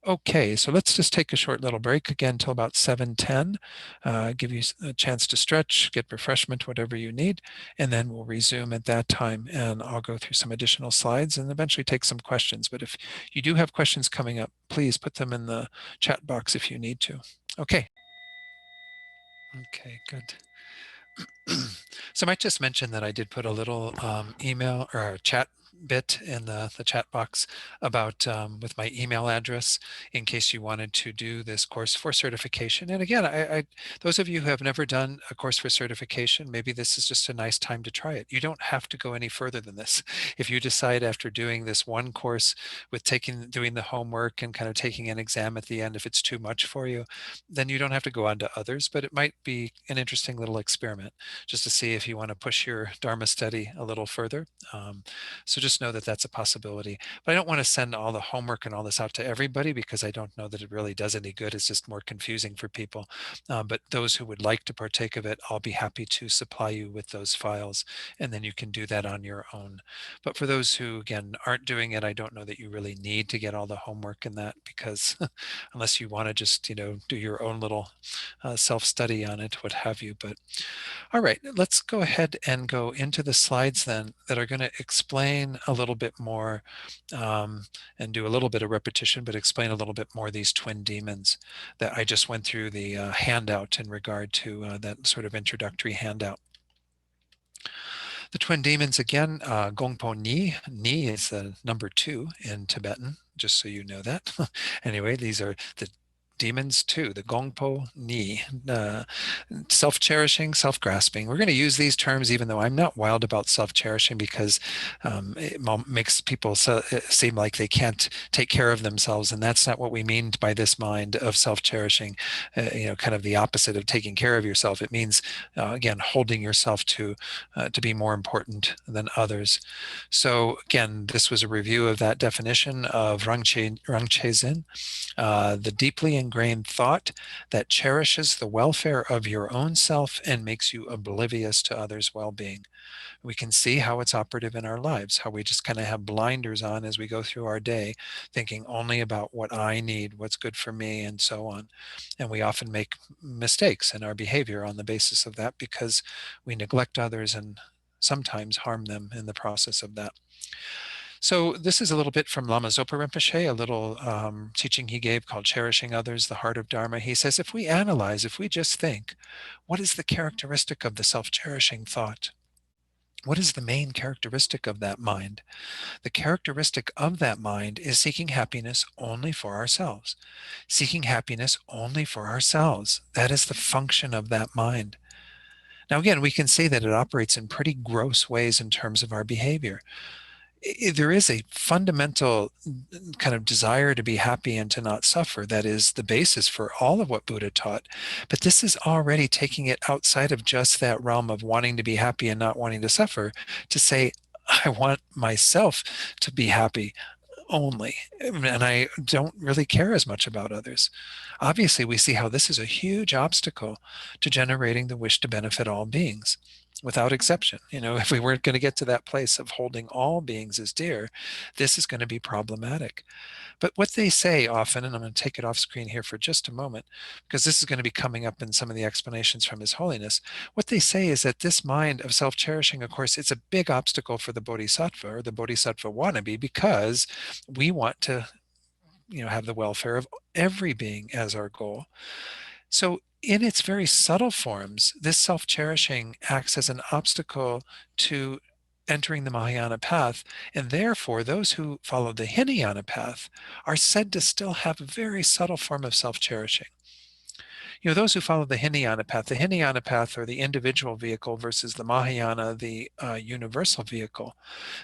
Okay, so let's just take a short little break again till about 7:10. Give you a chance to stretch, get refreshment, whatever you need, and then we'll resume at that time, and I'll go through some additional slides and eventually take some questions. But if you do have questions coming up, please put them in the chat box if you need to. Okay. Okay, good. So I might just mention that I did put a little email or a chat bit in the chat box about with my email address in case you wanted to do this course for certification. And again, I those of you who have never done a course for certification, maybe this is just a nice time to try it. You don't have to go any further than this. If you decide after doing this one course with doing the homework and kind of taking an exam at the end, if it's too much for you, then you don't have to go on to others, but it might be an interesting little experiment just to see if you want to push your Dharma study a little further. So just know that that's a possibility. But I don't want to send all the homework and all this out to everybody because I don't know that it really does any good. It's just more confusing for people. But those who would like to partake of it, I'll be happy to supply you with those files, and then you can do that on your own. But for those who, again, aren't doing it, I don't know that you really need to get all the homework in that, because unless you want to just, do your own little self-study on it, what have you. But all right, let's go ahead and go into the slides then that are going to explain a little bit more and do a little bit of repetition, but explain a little bit more these twin demons that I just went through the handout in regard to that sort of introductory handout. The twin demons again, Gongpo Ni. Ni is the number 2 in Tibetan, just so you know that. Anyway, these are the demons too, the Gongpo Ni, self-cherishing, self-grasping. We're going to use these terms even though I'm not wild about self-cherishing, because it makes people seem like they can't take care of themselves, and that's not what we mean by this mind of self-cherishing. Kind of the opposite of taking care of yourself. It means again, holding yourself to be more important than others. So again, this was a review of that definition of Rangche Zin, the deeply ingrained thought that cherishes the welfare of your own self and makes you oblivious to others' well-being. We can see how it's operative in our lives, how we just kind of have blinders on as we go through our day, thinking only about what I need, what's good for me, and so on. And we often make mistakes in our behavior on the basis of that, because we neglect others and sometimes harm them in the process of that. So this is a little bit from Lama Zopa Rinpoche, a little teaching he gave called Cherishing Others, the Heart of Dharma. He says, if we analyze, if we just think, what is the characteristic of the self-cherishing thought? What is the main characteristic of that mind? The characteristic of that mind is seeking happiness only for ourselves. Seeking happiness only for ourselves. That is the function of that mind. Now, again, we can say that it operates in pretty gross ways in terms of our behavior. There is a fundamental kind of desire to be happy and to not suffer that is the basis for all of what Buddha taught. But this is already taking it outside of just that realm of wanting to be happy and not wanting to suffer, to say, I want myself to be happy only, and I don't really care as much about others. Obviously, we see how this is a huge obstacle to generating the wish to benefit all beings, without exception. If we weren't going to get to that place of holding all beings as dear, this is going to be problematic. But what they say often, and I'm going to take it off screen here for just a moment, because this is going to be coming up in some of the explanations from His Holiness. What they say is that this mind of self-cherishing, of course, it's a big obstacle for the bodhisattva or the bodhisattva wannabe, because we want to, have the welfare of every being as our goal. So in its very subtle forms, this self-cherishing acts as an obstacle to entering the Mahayana path, and therefore those who follow the Hinayana path are said to still have a very subtle form of self-cherishing. Those who follow the Hinayana path, or the individual vehicle, versus the Mahayana, the universal vehicle,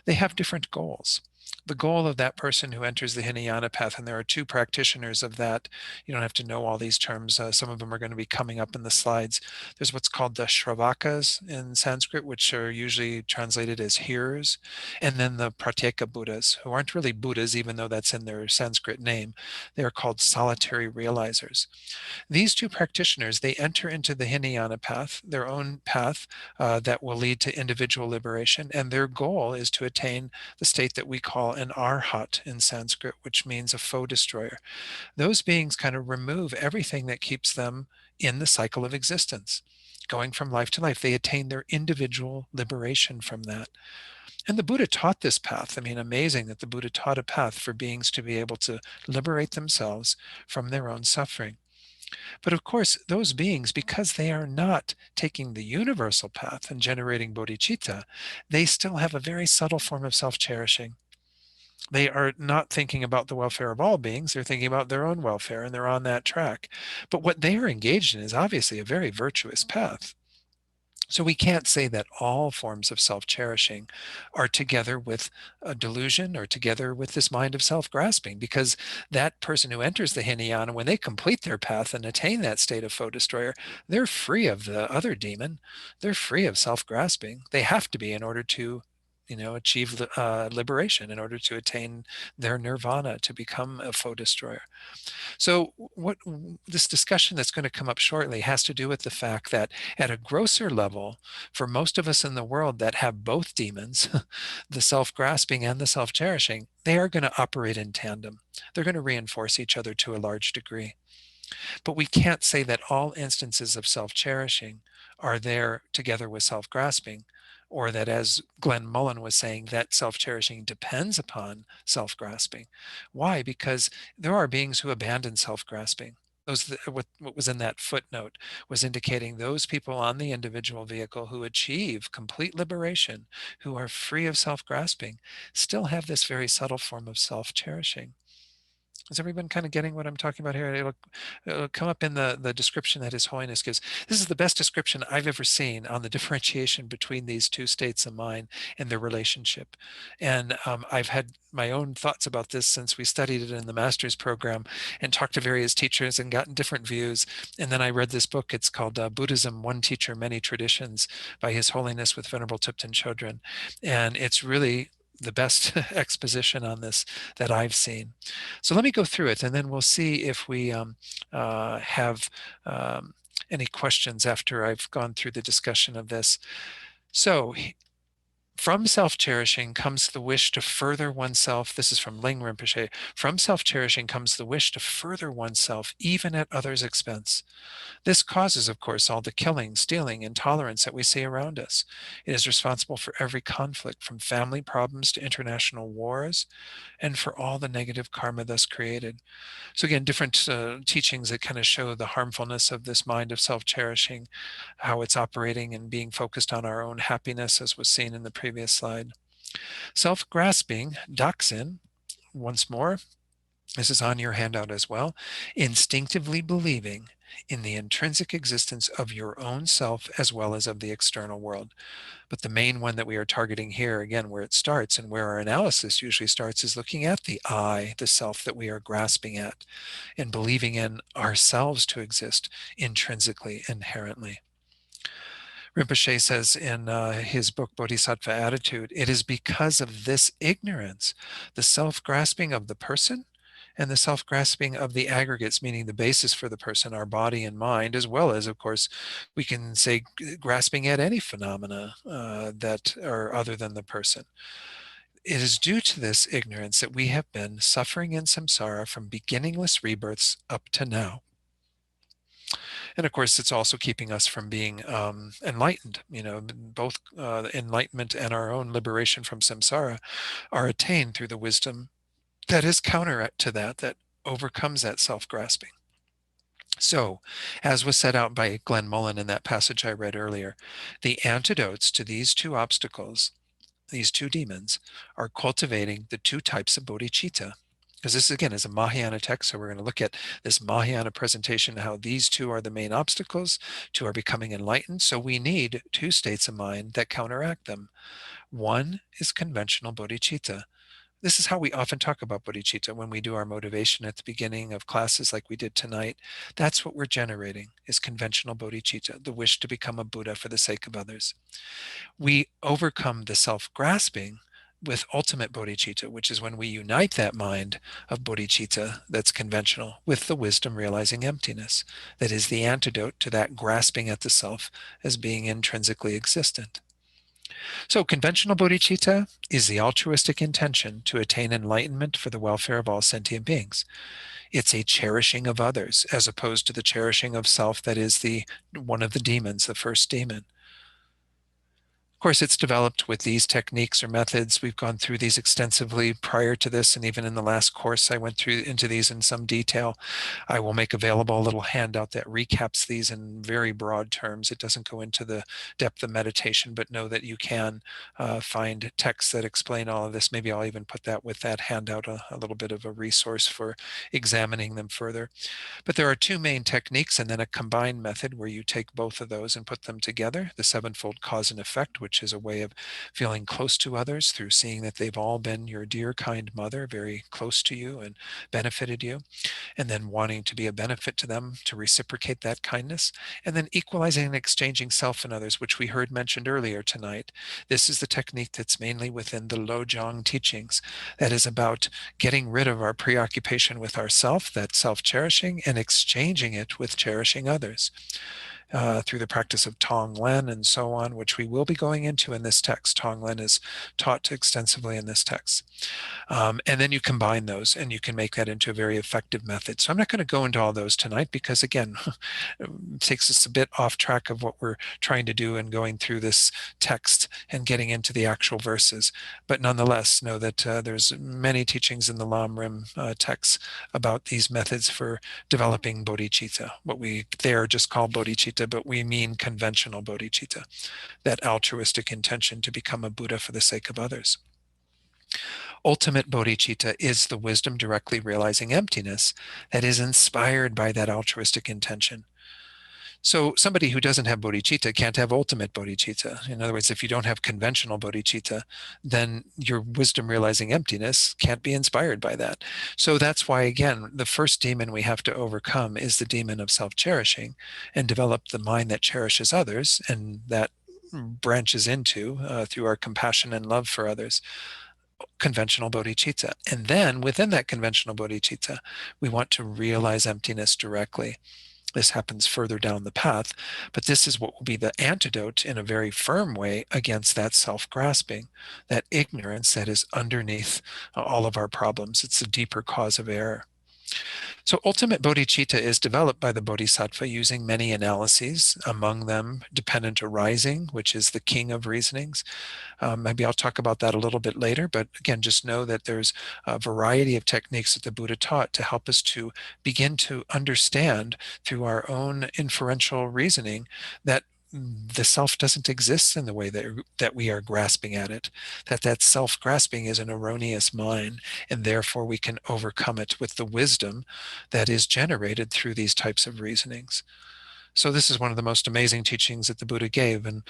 they have different goals. The goal of that person who enters the Hinayana path, and there are two practitioners of that. You don't have to know all these terms. Some of them are going to be coming up in the slides. There's what's called the Shravakas in Sanskrit, which are usually translated as hearers, and then the Pratyeka Buddhas, who aren't really Buddhas, even though that's in their Sanskrit name. They are called solitary realizers. These two practitioners, they enter into the Hinayana path, their own path that will lead to individual liberation, and their goal is to attain the state that we call an arhat in Sanskrit, which means a foe destroyer. Those beings kind of remove everything that keeps them in the cycle of existence. Going from life to life, they attain their individual liberation from that. And the Buddha taught this path. I mean, amazing that the Buddha taught a path for beings to be able to liberate themselves from their own suffering. But of course, those beings, because they are not taking the universal path and generating bodhicitta, they still have a very subtle form of self-cherishing. They are not thinking about the welfare of all beings. They're thinking about their own welfare, and they're on that track. But what they are engaged in is obviously a very virtuous path. So we can't say that all forms of self-cherishing are together with a delusion or together with this mind of self-grasping, because that person who enters the Hinayana, when they complete their path and attain that state of foe destroyer, they're free of the other demon. They're free of self-grasping. They have to be in order to achieve liberation, in order to attain their nirvana, to become a foe destroyer. So what this discussion that's going to come up shortly has to do with the fact that at a grosser level, for most of us in the world that have both demons, the self-grasping and the self-cherishing, they are going to operate in tandem. They're going to reinforce each other to a large degree. But we can't say that all instances of self-cherishing are there together with self-grasping, or that, as Glenn Mullen was saying, that self-cherishing depends upon self-grasping. Why? Because there are beings who abandon self-grasping. What was in that footnote was indicating those people on the individual vehicle who achieve complete liberation, who are free of self-grasping, still have this very subtle form of self-cherishing. Is everyone kind of getting what I'm talking about here? It'll come up in the description that His Holiness gives. This is the best description I've ever seen on the differentiation between these two states of mind and their relationship. And I've had my own thoughts about this since we studied it in the master's program and talked to various teachers and gotten different views. And then I read this book. It's called Buddhism, One Teacher, Many Traditions by His Holiness with Venerable Thupten Chodron. And it's really the best exposition on this that I've seen. So let me go through it, and then we'll see if we have any questions after I've gone through the discussion of this. So from self-cherishing comes the wish to further oneself. This is from Ling Rinpoche. From self-cherishing comes the wish to further oneself, even at others' expense. This causes, of course, all the killing, stealing, intolerance that we see around us. It is responsible for every conflict, from family problems to international wars, and for all the negative karma thus created. So again, different teachings that kind of show the harmfulness of this mind of self-cherishing, how it's operating and being focused on our own happiness, as was seen in the previous slide. Self-grasping, doxin, once more, this is on your handout as well, instinctively believing in the intrinsic existence of your own self as well as of the external world. But the main one that we are targeting here, again, where it starts and where our analysis usually starts, is looking at the I, the self that we are grasping at, and believing in ourselves to exist intrinsically, inherently. Rinpoche says in his book, Bodhisattva Attitude, it is because of this ignorance, the self-grasping of the person and the self-grasping of the aggregates, meaning the basis for the person, our body and mind, as well as, of course, we can say grasping at any phenomena that are other than the person. It is due to this ignorance that we have been suffering in samsara from beginningless rebirths up to now. And of course, it's also keeping us from being enlightened. You know, both enlightenment and our own liberation from samsara are attained through the wisdom that is counter to that, that overcomes that self-grasping. So, as was set out by Glenn Mullen in that passage I read earlier, the antidotes to these two obstacles, these two demons, are cultivating the two types of bodhicitta. Because this, again, is a Mahayana text, so we're going to look at this Mahayana presentation, how these two are the main obstacles to our becoming enlightened. So we need two states of mind that counteract them. One is conventional bodhicitta. This is how we often talk about bodhicitta when we do our motivation at the beginning of classes like we did tonight. That's what we're generating, is conventional bodhicitta, the wish to become a Buddha for the sake of others. We overcome the self-grasping with ultimate bodhicitta, which is when we unite that mind of bodhicitta that's conventional with the wisdom realizing emptiness, that is the antidote to that grasping at the self as being intrinsically existent. So conventional bodhicitta is the altruistic intention to attain enlightenment for the welfare of all sentient beings. It's a cherishing of others as opposed to the cherishing of self that is the one of the demons, the first demon. Of course, it's developed with these techniques or methods. We've gone through these extensively prior to this, and even in the last course, I went through into these in some detail. I will make available a little handout that recaps these in very broad terms. It doesn't go into the depth of meditation, but know that you can find texts that explain all of this. Maybe I'll even put that with that handout, a little bit of a resource for examining them further. But there are two main techniques and then a combined method where you take both of those and put them together, the sevenfold cause and effect, which is a way of feeling close to others through seeing that they've all been your dear, kind mother, very close to you and benefited you, and then wanting to be a benefit to them to reciprocate that kindness, and then equalizing and exchanging self and others, which we heard mentioned earlier tonight. This is the technique that's mainly within the Lojong teachings, that is about getting rid of our preoccupation with ourself, that self-cherishing, and exchanging it with cherishing others. Through the practice of Tonglen and so on, which we will be going into in this text. Tonglen is taught extensively in this text. And then you combine those and you can make that into a very effective method. So I'm not going to go into all those tonight because, again, it takes us a bit off track of what we're trying to do and going through this text and getting into the actual verses. But nonetheless, know that there's many teachings in the Lam Rim texts about these methods for developing bodhicitta, what we there just call bodhicitta, but we mean conventional bodhicitta, that altruistic intention to become a Buddha for the sake of others. Ultimate bodhicitta is the wisdom directly realizing emptiness that is inspired by that altruistic intention. So somebody who doesn't have bodhicitta can't have ultimate bodhicitta. In other words, if you don't have conventional bodhicitta, then your wisdom realizing emptiness can't be inspired by that. So that's why, again, the first demon we have to overcome is the demon of self-cherishing and develop the mind that cherishes others, and that branches into, through our compassion and love for others, conventional bodhicitta. And then within that conventional bodhicitta, we want to realize emptiness directly. This happens further down the path, but this is what will be the antidote in a very firm way against that self-grasping, that ignorance that is underneath all of our problems. It's a deeper cause of error. So ultimate bodhicitta is developed by the bodhisattva using many analyses, among them dependent arising, which is the king of reasonings. Maybe I'll talk about that a little bit later, but again, just know that there's a variety of techniques that the Buddha taught to help us to begin to understand through our own inferential reasoning that the self doesn't exist in the way that we are grasping at it, that self-grasping is an erroneous mind, and therefore we can overcome it with the wisdom that is generated through these types of reasonings. So this is one of the most amazing teachings that the Buddha gave, and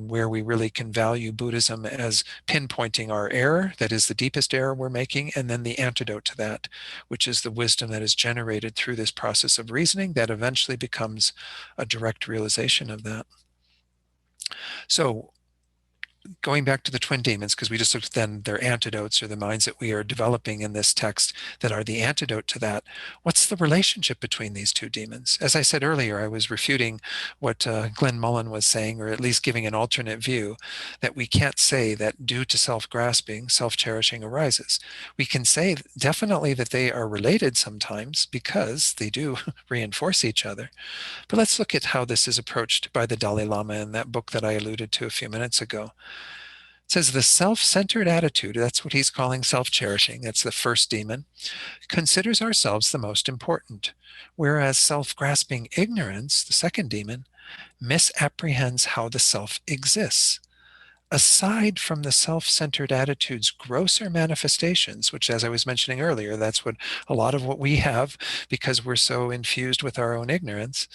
where we really can value Buddhism as pinpointing our error, that is the deepest error we're making, and then the antidote to that, which is the wisdom that is generated through this process of reasoning that eventually becomes a direct realization of that. So going back to the twin demons, because we just looked at then their antidotes, or the minds that we are developing in this text that are the antidote to that. What's the relationship between these two demons? As I said earlier, I was refuting what Glenn Mullen was saying, or at least giving an alternate view, that we can't say that due to self-grasping, self-cherishing arises. We can say definitely that they are related sometimes because they do reinforce each other. But let's look at how this is approached by the Dalai Lama in that book that I alluded to a few minutes ago. It says the self-centered attitude, that's what he's calling self-cherishing, that's the first demon, considers ourselves the most important, whereas self-grasping ignorance, the second demon, misapprehends how the self exists. Aside from the self-centered attitude's grosser manifestations, which, as I was mentioning earlier, that's what a lot of what we have because we're so infused with our own ignorance,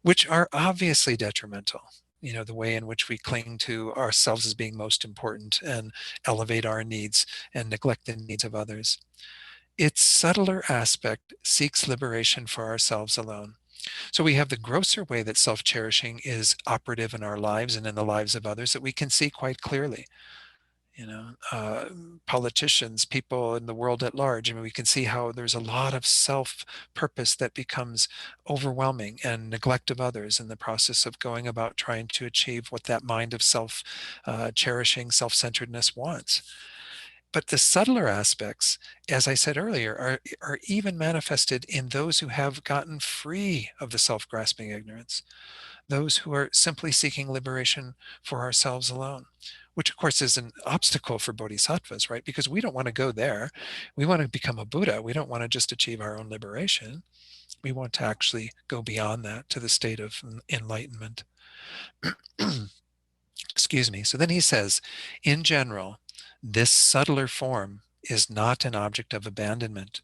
which are obviously detrimental. You know, the way in which we cling to ourselves as being most important and elevate our needs and neglect the needs of others. Its subtler aspect seeks liberation for ourselves alone. So we have the grosser way that self-cherishing is operative in our lives and in the lives of others that we can see quite clearly. You know, politicians, people in the world at large. I mean, we can see how there's a lot of self-purpose that becomes overwhelming and neglect of others in the process of going about trying to achieve what that mind of self-cherishing, self-centeredness wants. But the subtler aspects, as I said earlier, are even manifested in those who have gotten free of the self-grasping ignorance, those who are simply seeking liberation for ourselves alone, which of course is an obstacle for bodhisattvas, right? Because we don't want to go there. We want to become a Buddha. We don't want to just achieve our own liberation. We want to actually go beyond that to the state of enlightenment. Excuse me. So then he says, in general, this subtler form is not an object of abandonment.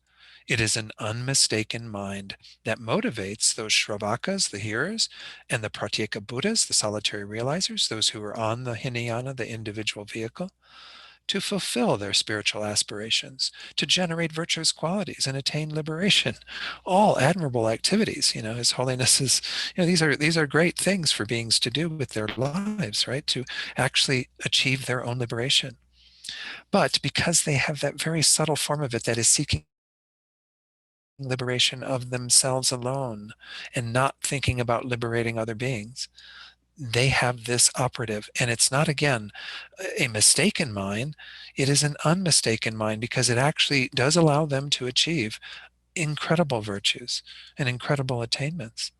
It is an unmistaken mind that motivates those Shravakas, the hearers, and the Pratyeka Buddhas, the solitary realizers, those who are on the Hinayana, the individual vehicle, to fulfill their spiritual aspirations, to generate virtuous qualities and attain liberation. All admirable activities. You know, His Holiness is, you know, these are great things for beings to do with their lives, right? To actually achieve their own liberation. But because they have that very subtle form of it that is seeking liberation of themselves alone and not thinking about liberating other beings, they have this operative. And it's not, again, a mistaken mind. It is an unmistaken mind because it actually does allow them to achieve incredible virtues and incredible attainments.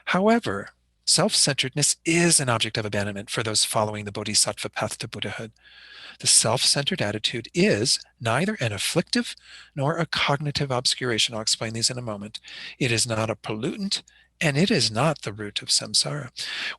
However, self-centeredness is an object of abandonment for those following the bodhisattva path to Buddhahood. The self-centered attitude is neither an afflictive nor a cognitive obscuration. I'll explain these in a moment. It is not a pollutant, And it is not the root of samsara.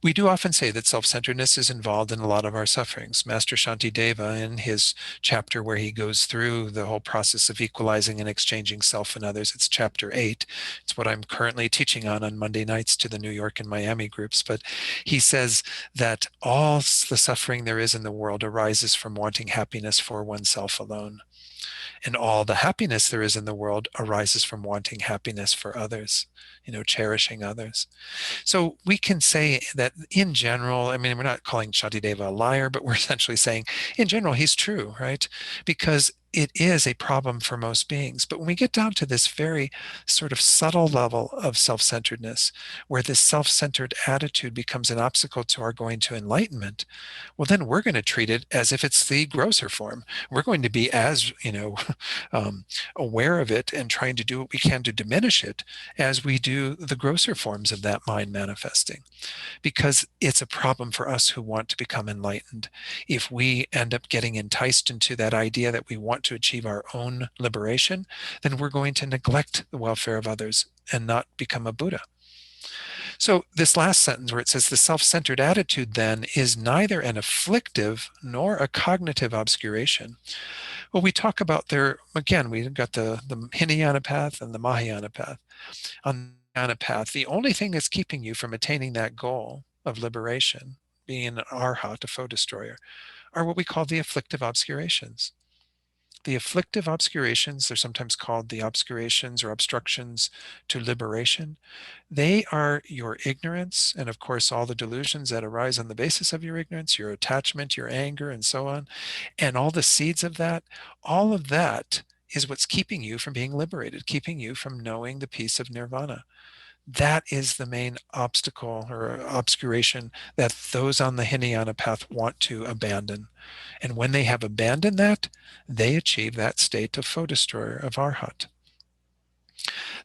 We do often say that self-centeredness is involved in a lot of our sufferings. Master Shantideva, in his chapter where he goes through the whole process of equalizing and exchanging self and others, it's chapter 8. It's what I'm currently teaching on Monday nights to the New York and Miami groups. But he says that all the suffering there is in the world arises from wanting happiness for oneself alone. And all the happiness there is in the world arises from wanting happiness for others, cherishing others. So we can say that in general, I mean, we're not calling Shantideva a liar, but we're essentially saying in general, he's true, right? Because it is a problem for most beings. But when we get down to this very sort of subtle level of self-centeredness, where this self-centered attitude becomes an obstacle to our going to enlightenment, well, then we're going to treat it as if it's the grosser form. We're going to be as, aware of it and trying to do what we can to diminish it as we do the grosser forms of that mind manifesting, because it's a problem for us who want to become enlightened. If we end up getting enticed into that idea that we want to achieve our own liberation, then we're going to neglect the welfare of others and not become a Buddha. So this last sentence where it says the self-centered attitude then is neither an afflictive nor a cognitive obscuration. Well, we talk about there, again, we've got the Hinayana path and the Mahayana path. On the Hinayana path, the only thing that's keeping you from attaining that goal of liberation, being an arhat, a foe destroyer, are what we call the afflictive obscurations. The afflictive obscurations, they're sometimes called the obscurations or obstructions to liberation. They are your ignorance, and of course, all the delusions that arise on the basis of your ignorance, your attachment, your anger, and so on, and all the seeds of that. All of that is what's keeping you from being liberated, keeping you from knowing the peace of nirvana. That is the main obstacle or obscuration that those on the Hinayana path want to abandon. And when they have abandoned that, they achieve that state of foe destroyer, of arhat.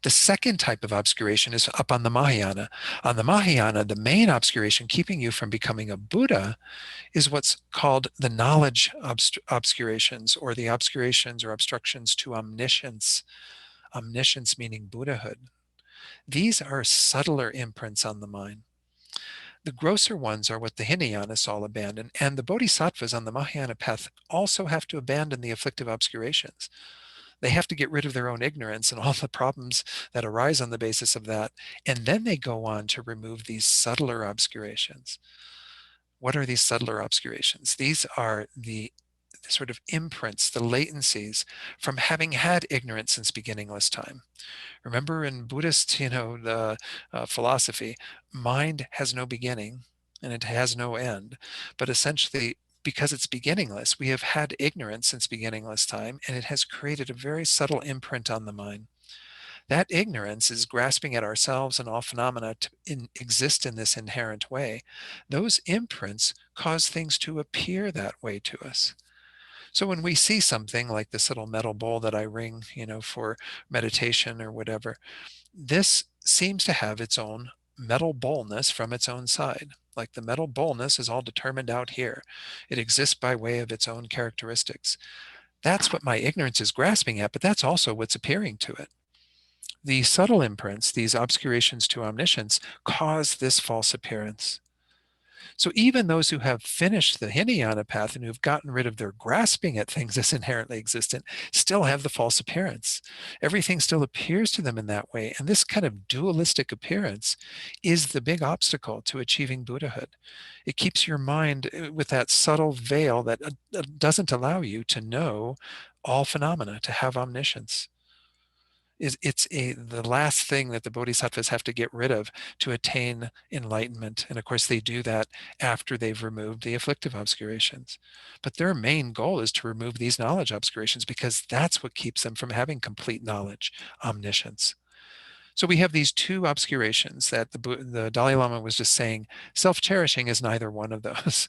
The second type of obscuration is up on the Mahayana. On the Mahayana, the main obscuration keeping you from becoming a Buddha is what's called the knowledge obscurations, or the obscurations or obstructions to omniscience. Omniscience meaning Buddhahood. These are subtler imprints on the mind. The grosser ones are what the Hinayanists all abandon, and the Bodhisattvas on the Mahayana path also have to abandon the afflictive obscurations. They have to get rid of their own ignorance and all the problems that arise on the basis of that, and then they go on to remove these subtler obscurations. What are these subtler obscurations? These are the sort of imprints, the latencies from having had ignorance since beginningless time. Remember in Buddhist, the philosophy, mind has no beginning and it has no end. But essentially, because it's beginningless, we have had ignorance since beginningless time, and it has created a very subtle imprint on the mind. That ignorance is grasping at ourselves and all phenomena to exist in this inherent way. Those imprints cause things to appear that way to us. So when we see something like this little metal bowl that I ring, for meditation or whatever, this seems to have its own metal bowlness from its own side. Like the metal bowlness is all determined out here. It exists by way of its own characteristics. That's what my ignorance is grasping at, but that's also what's appearing to it. The subtle imprints, these obscurations to omniscience, cause this false appearance. So even those who have finished the Hinayana path and who've gotten rid of their grasping at things as inherently existent still have the false appearance. Everything still appears to them in that way. And this kind of dualistic appearance is the big obstacle to achieving Buddhahood. It keeps your mind with that subtle veil that doesn't allow you to know all phenomena, to have omniscience. It's the last thing that the bodhisattvas have to get rid of to attain enlightenment. And of course, they do that after they've removed the afflictive obscurations. But their main goal is to remove these knowledge obscurations, because that's what keeps them from having complete knowledge, omniscience. So we have these two obscurations that the Dalai Lama was just saying, self-cherishing is neither one of those.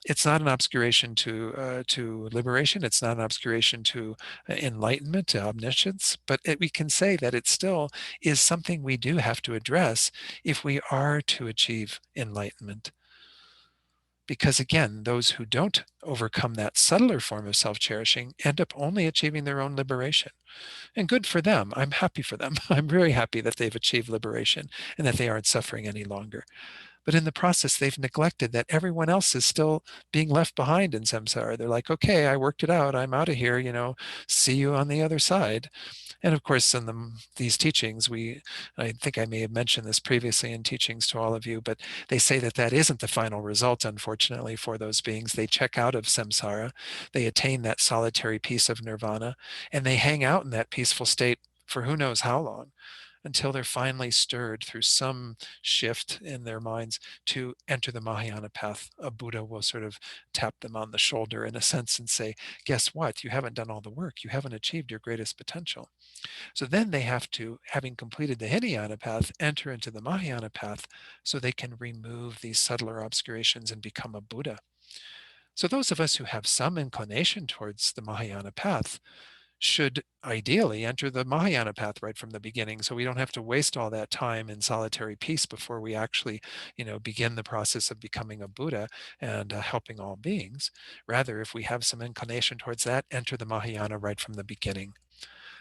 It's not an obscuration to liberation. It's not an obscuration to enlightenment, to omniscience, but we can say that it still is something we do have to address if we are to achieve enlightenment. Because again, those who don't overcome that subtler form of self-cherishing end up only achieving their own liberation. And good for them. I'm happy for them. I'm very happy that they've achieved liberation and that they aren't suffering any longer. But in the process, they've neglected that everyone else is still being left behind in samsara. They're like, okay, I worked it out. I'm out of here. See you on the other side. And of course, in these teachings, I think I may have mentioned this previously in teachings to all of you, but they say that that isn't the final result, unfortunately, for those beings. They check out of samsara, they attain that solitary peace of nirvana, and they hang out in that peaceful state for who knows how long, until they're finally stirred through some shift in their minds to enter the Mahayana path. A Buddha will sort of tap them on the shoulder in a sense and say, guess what? You haven't done all the work. You haven't achieved your greatest potential. So then they have to, having completed the Hinayana path, enter into the Mahayana path so they can remove these subtler obscurations and become a Buddha. So those of us who have some inclination towards the Mahayana path should ideally enter the Mahayana path right from the beginning, so we don't have to waste all that time in solitary peace before we actually, begin the process of becoming a Buddha and helping all beings. Rather, if we have some inclination towards that, enter the Mahayana right from the beginning.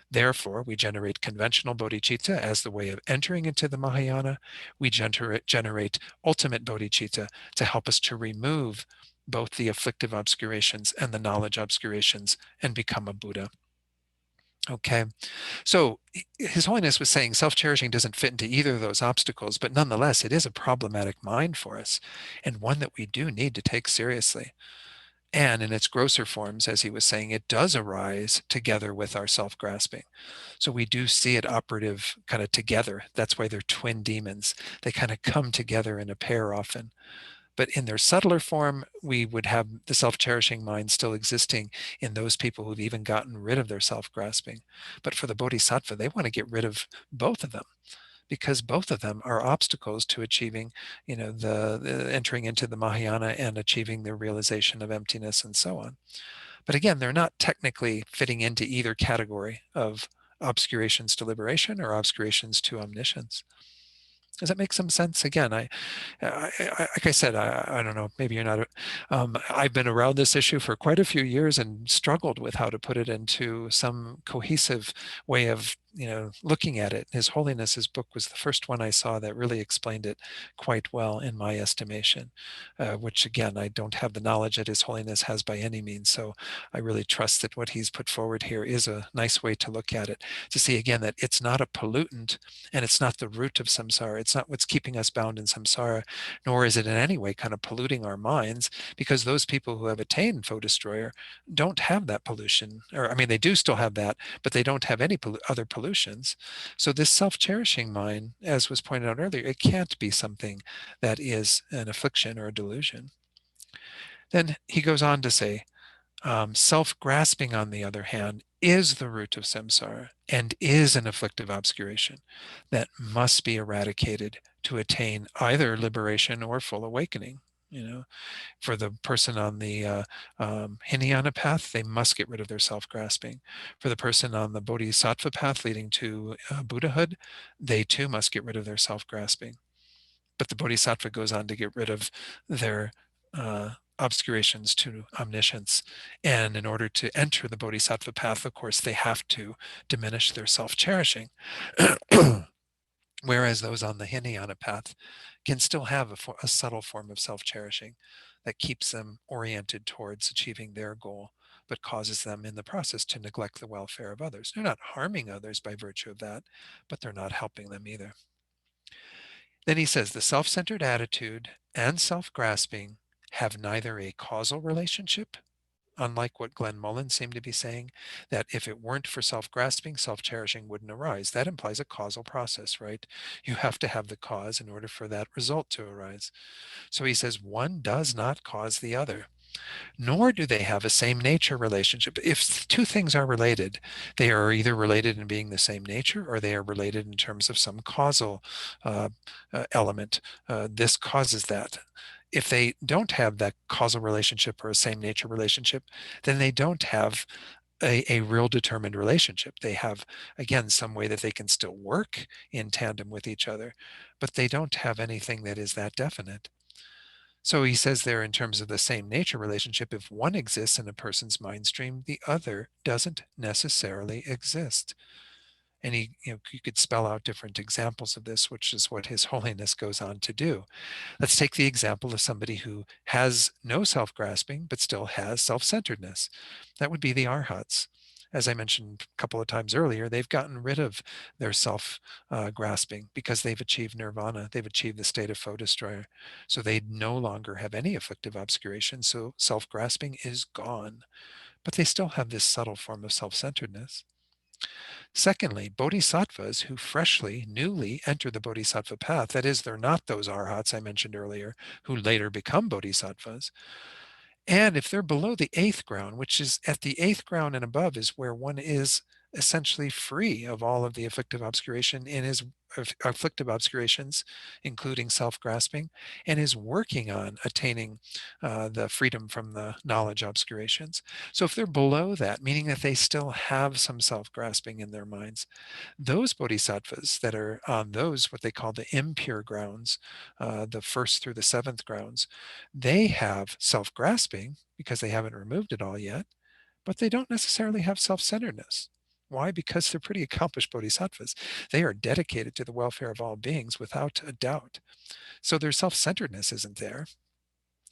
Therefore, we generate conventional bodhicitta as the way of entering into the Mahayana. We generate ultimate bodhicitta to help us to remove both the afflictive obscurations and the knowledge obscurations and become a Buddha. Okay, so His Holiness was saying self-cherishing doesn't fit into either of those obstacles, but nonetheless, it is a problematic mind for us, and one that we do need to take seriously. And in its grosser forms, as he was saying, it does arise together with our self-grasping. So we do see it operative kind of together. That's why they're twin demons. They kind of come together in a pair often. But in their subtler form, we would have the self-cherishing mind still existing in those people who've even gotten rid of their self-grasping. But for the bodhisattva, they want to get rid of both of them, because both of them are obstacles to achieving, the entering into the Mahayana and achieving the realization of emptiness and so on. But again, they're not technically fitting into either category of obscurations to liberation or obscurations to omniscience. Does that make some sense? Again, like I said, I don't know, maybe you're not, I've been around this issue for quite a few years and struggled with how to put it into some cohesive way of, looking at it. His Holiness's book was the first one I saw that really explained it quite well in my estimation, which again, I don't have the knowledge that His Holiness has by any means. So I really trust that what he's put forward here is a nice way to look at it, to see again that it's not a pollutant and it's not the root of samsara. It's not what's keeping us bound in samsara, nor is it in any way kind of polluting our minds, because those people who have attained foe destroyer don't have that pollution. Or, I mean, they do still have that, but they don't have any other pollutions. So this self-cherishing mind, as was pointed out earlier, it can't be something that is an affliction or a delusion. Then he goes on to say, self-grasping, on the other hand, is the root of samsara and is an afflictive obscuration that must be eradicated to attain either liberation or full awakening. For the person on the Hinayana path, they must get rid of their self-grasping. For the person on the Bodhisattva path leading to Buddhahood, they too must get rid of their self-grasping. But the Bodhisattva goes on to get rid of their obscurations to omniscience. And in order to enter the Bodhisattva path, of course, they have to diminish their self-cherishing. Whereas those on the Hinayana path can still have a subtle form of self-cherishing that keeps them oriented towards achieving their goal, but causes them in the process to neglect the welfare of others. They're not harming others by virtue of that, but they're not helping them either. Then he says the self-centered attitude and self-grasping have neither a causal relationship, unlike what Glenn Mullen seemed to be saying, that if it weren't for self-grasping, self-cherishing wouldn't arise. That implies a causal process, right? You have to have the cause in order for that result to arise. So he says one does not cause the other, nor do they have a same nature relationship. If two things are related, they are either related in being the same nature, or they are related in terms of some causal element. This causes that. If they don't have that causal relationship or a same nature relationship, then they don't have a real determined relationship. They have, again, some way that they can still work in tandem with each other, but they don't have anything that is that definite. So he says there, in terms of the same nature relationship, if one exists in a person's mind stream, the other doesn't necessarily exist. And you could spell out different examples of this, which is what His Holiness goes on to do. Let's take the example of somebody who has no self-grasping, but still has self-centeredness. That would be the arhats. As I mentioned a couple of times earlier, they've gotten rid of their self-grasping because they've achieved nirvana. They've achieved the state of foe destroyer. So they no longer have any afflictive obscuration. So self-grasping is gone, but they still have this subtle form of self-centeredness. Secondly, bodhisattvas who newly enter the bodhisattva path, that is, they're not those arhats I mentioned earlier, who later become bodhisattvas. And if they're below the eighth ground, which is at the eighth ground and above, is where one is essentially free of all of the afflictive obscuration in his afflictive obscurations, including self-grasping, and is working on attaining the freedom from the knowledge obscurations. So if they're below that, meaning that they still have some self-grasping in their minds, those bodhisattvas that are on those, what they call the impure grounds, the first through the seventh grounds, they have self-grasping because they haven't removed it all yet, but they don't necessarily have self-centeredness. Why? Because they're pretty accomplished bodhisattvas. They are dedicated to the welfare of all beings without a doubt. So their self-centeredness isn't there,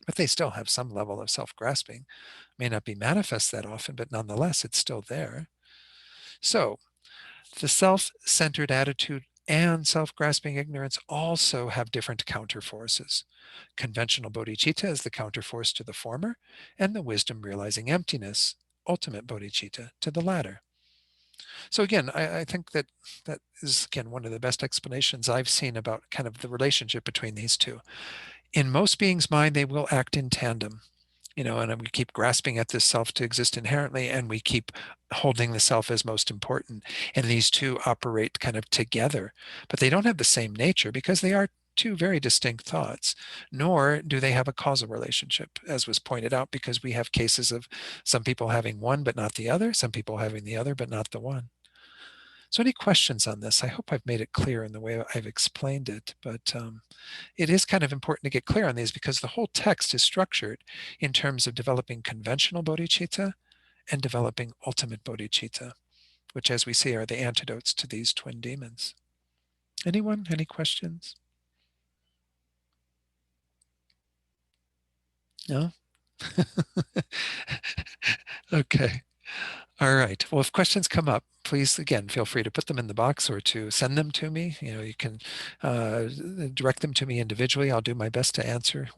but they still have some level of self-grasping. May not be manifest that often, but nonetheless, it's still there. So the self-centered attitude and self-grasping ignorance also have different counterforces. Conventional bodhicitta is the counterforce to the former, and the wisdom realizing emptiness, ultimate bodhicitta, to the latter. So again, I think that is, again, one of the best explanations I've seen about kind of the relationship between these two. In most beings' mind, they will act in tandem. And we keep grasping at this self to exist inherently, and we keep holding the self as most important. And these two operate kind of together, but they don't have the same nature because they are two very distinct thoughts, nor do they have a causal relationship, as was pointed out, because we have cases of some people having one but not the other, some people having the other but not the one. So any questions on this? I hope I've made it clear in the way I've explained it, but it is kind of important to get clear on these because the whole text is structured in terms of developing conventional bodhicitta and developing ultimate bodhicitta, which, as we see, are the antidotes to these twin demons. Anyone? Any questions? No? Okay. All right. Well, if questions come up, please, again, feel free to put them in the box or to send them to me. You can direct them to me individually. I'll do my best to answer,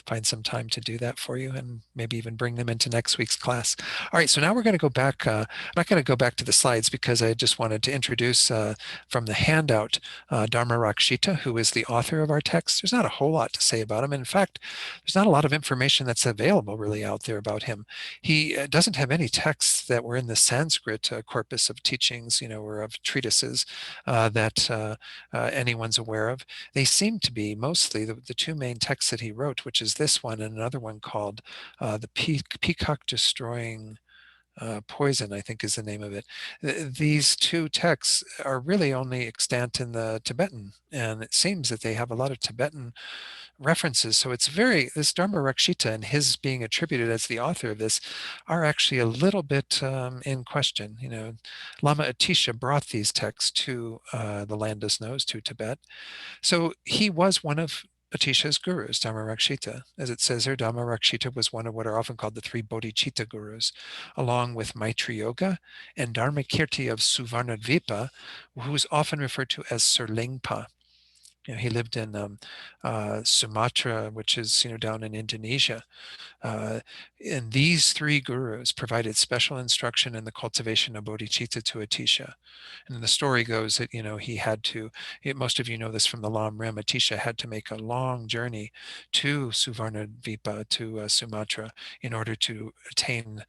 find some time to do that for you and maybe even bring them into next week's class. All right. So now we're going to go back. I'm not going to go back to the slides because I just wanted to introduce from the handout Dharmarakshita, who is the author of our text. There's not a whole lot to say about him. In fact, there's not a lot of information that's available really out there about him. He doesn't have any texts that were in the Sanskrit corpus of teachings, or of treatises that anyone's aware of. They seem to be mostly the two main texts that he wrote, which is this one and another one called The Peacock Destroying Poison, I think is the name of it. These two texts are really only extant in the Tibetan, and it seems that they have a lot of Tibetan references. So it's this Dharma Rakshita and his being attributed as the author of this are actually a little bit in question. Lama Atisha brought these texts to the land of snows, to Tibet. So he was one of Atisha's gurus, Dharma Rakshita. As it says here, Dharma Rakshita was one of what are often called the three bodhicitta gurus, along with Maitri Yoga and Dharmakirti of Suvarnadvipa, who is often referred to as Sir Lingpa. He lived in Sumatra, which is down in Indonesia. And these three gurus provided special instruction in the cultivation of bodhicitta to Atisha. And the story goes that he had to. Most of you know this from the Lam Rim. Atisha had to make a long journey to Suvarnadvipa, to Sumatra, in order to attain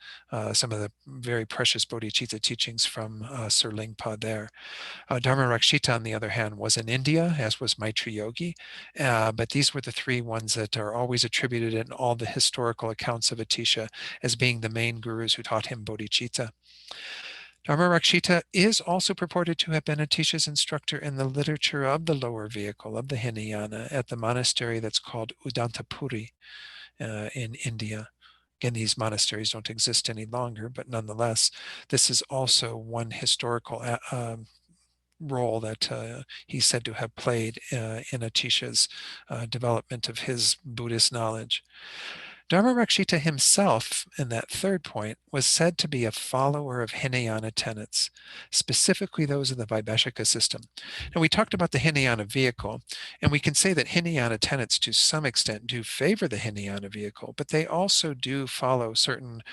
some of the very precious bodhicitta teachings from Sir Lingpa there. Dharma Rakshita, on the other hand, was in India, as was Maitri Yogi, but these were the three ones that are always attributed in all the historical accounts of Atisha as being the main gurus who taught him bodhicitta. Dharmarakshita is also purported to have been Atisha's instructor in the literature of the lower vehicle of the Hinayana at the monastery that's called Udantapuri in India. Again, these monasteries don't exist any longer, but nonetheless, this is also one historical role that he's said to have played in Atisha's development of his Buddhist knowledge. Dharmarakshita himself, in that third point, was said to be a follower of Hinayana tenets, specifically those of the Vaibhashika system. Now, we talked about the Hinayana vehicle, and we can say that Hinayana tenets to some extent do favor the Hinayana vehicle, but they also do follow certain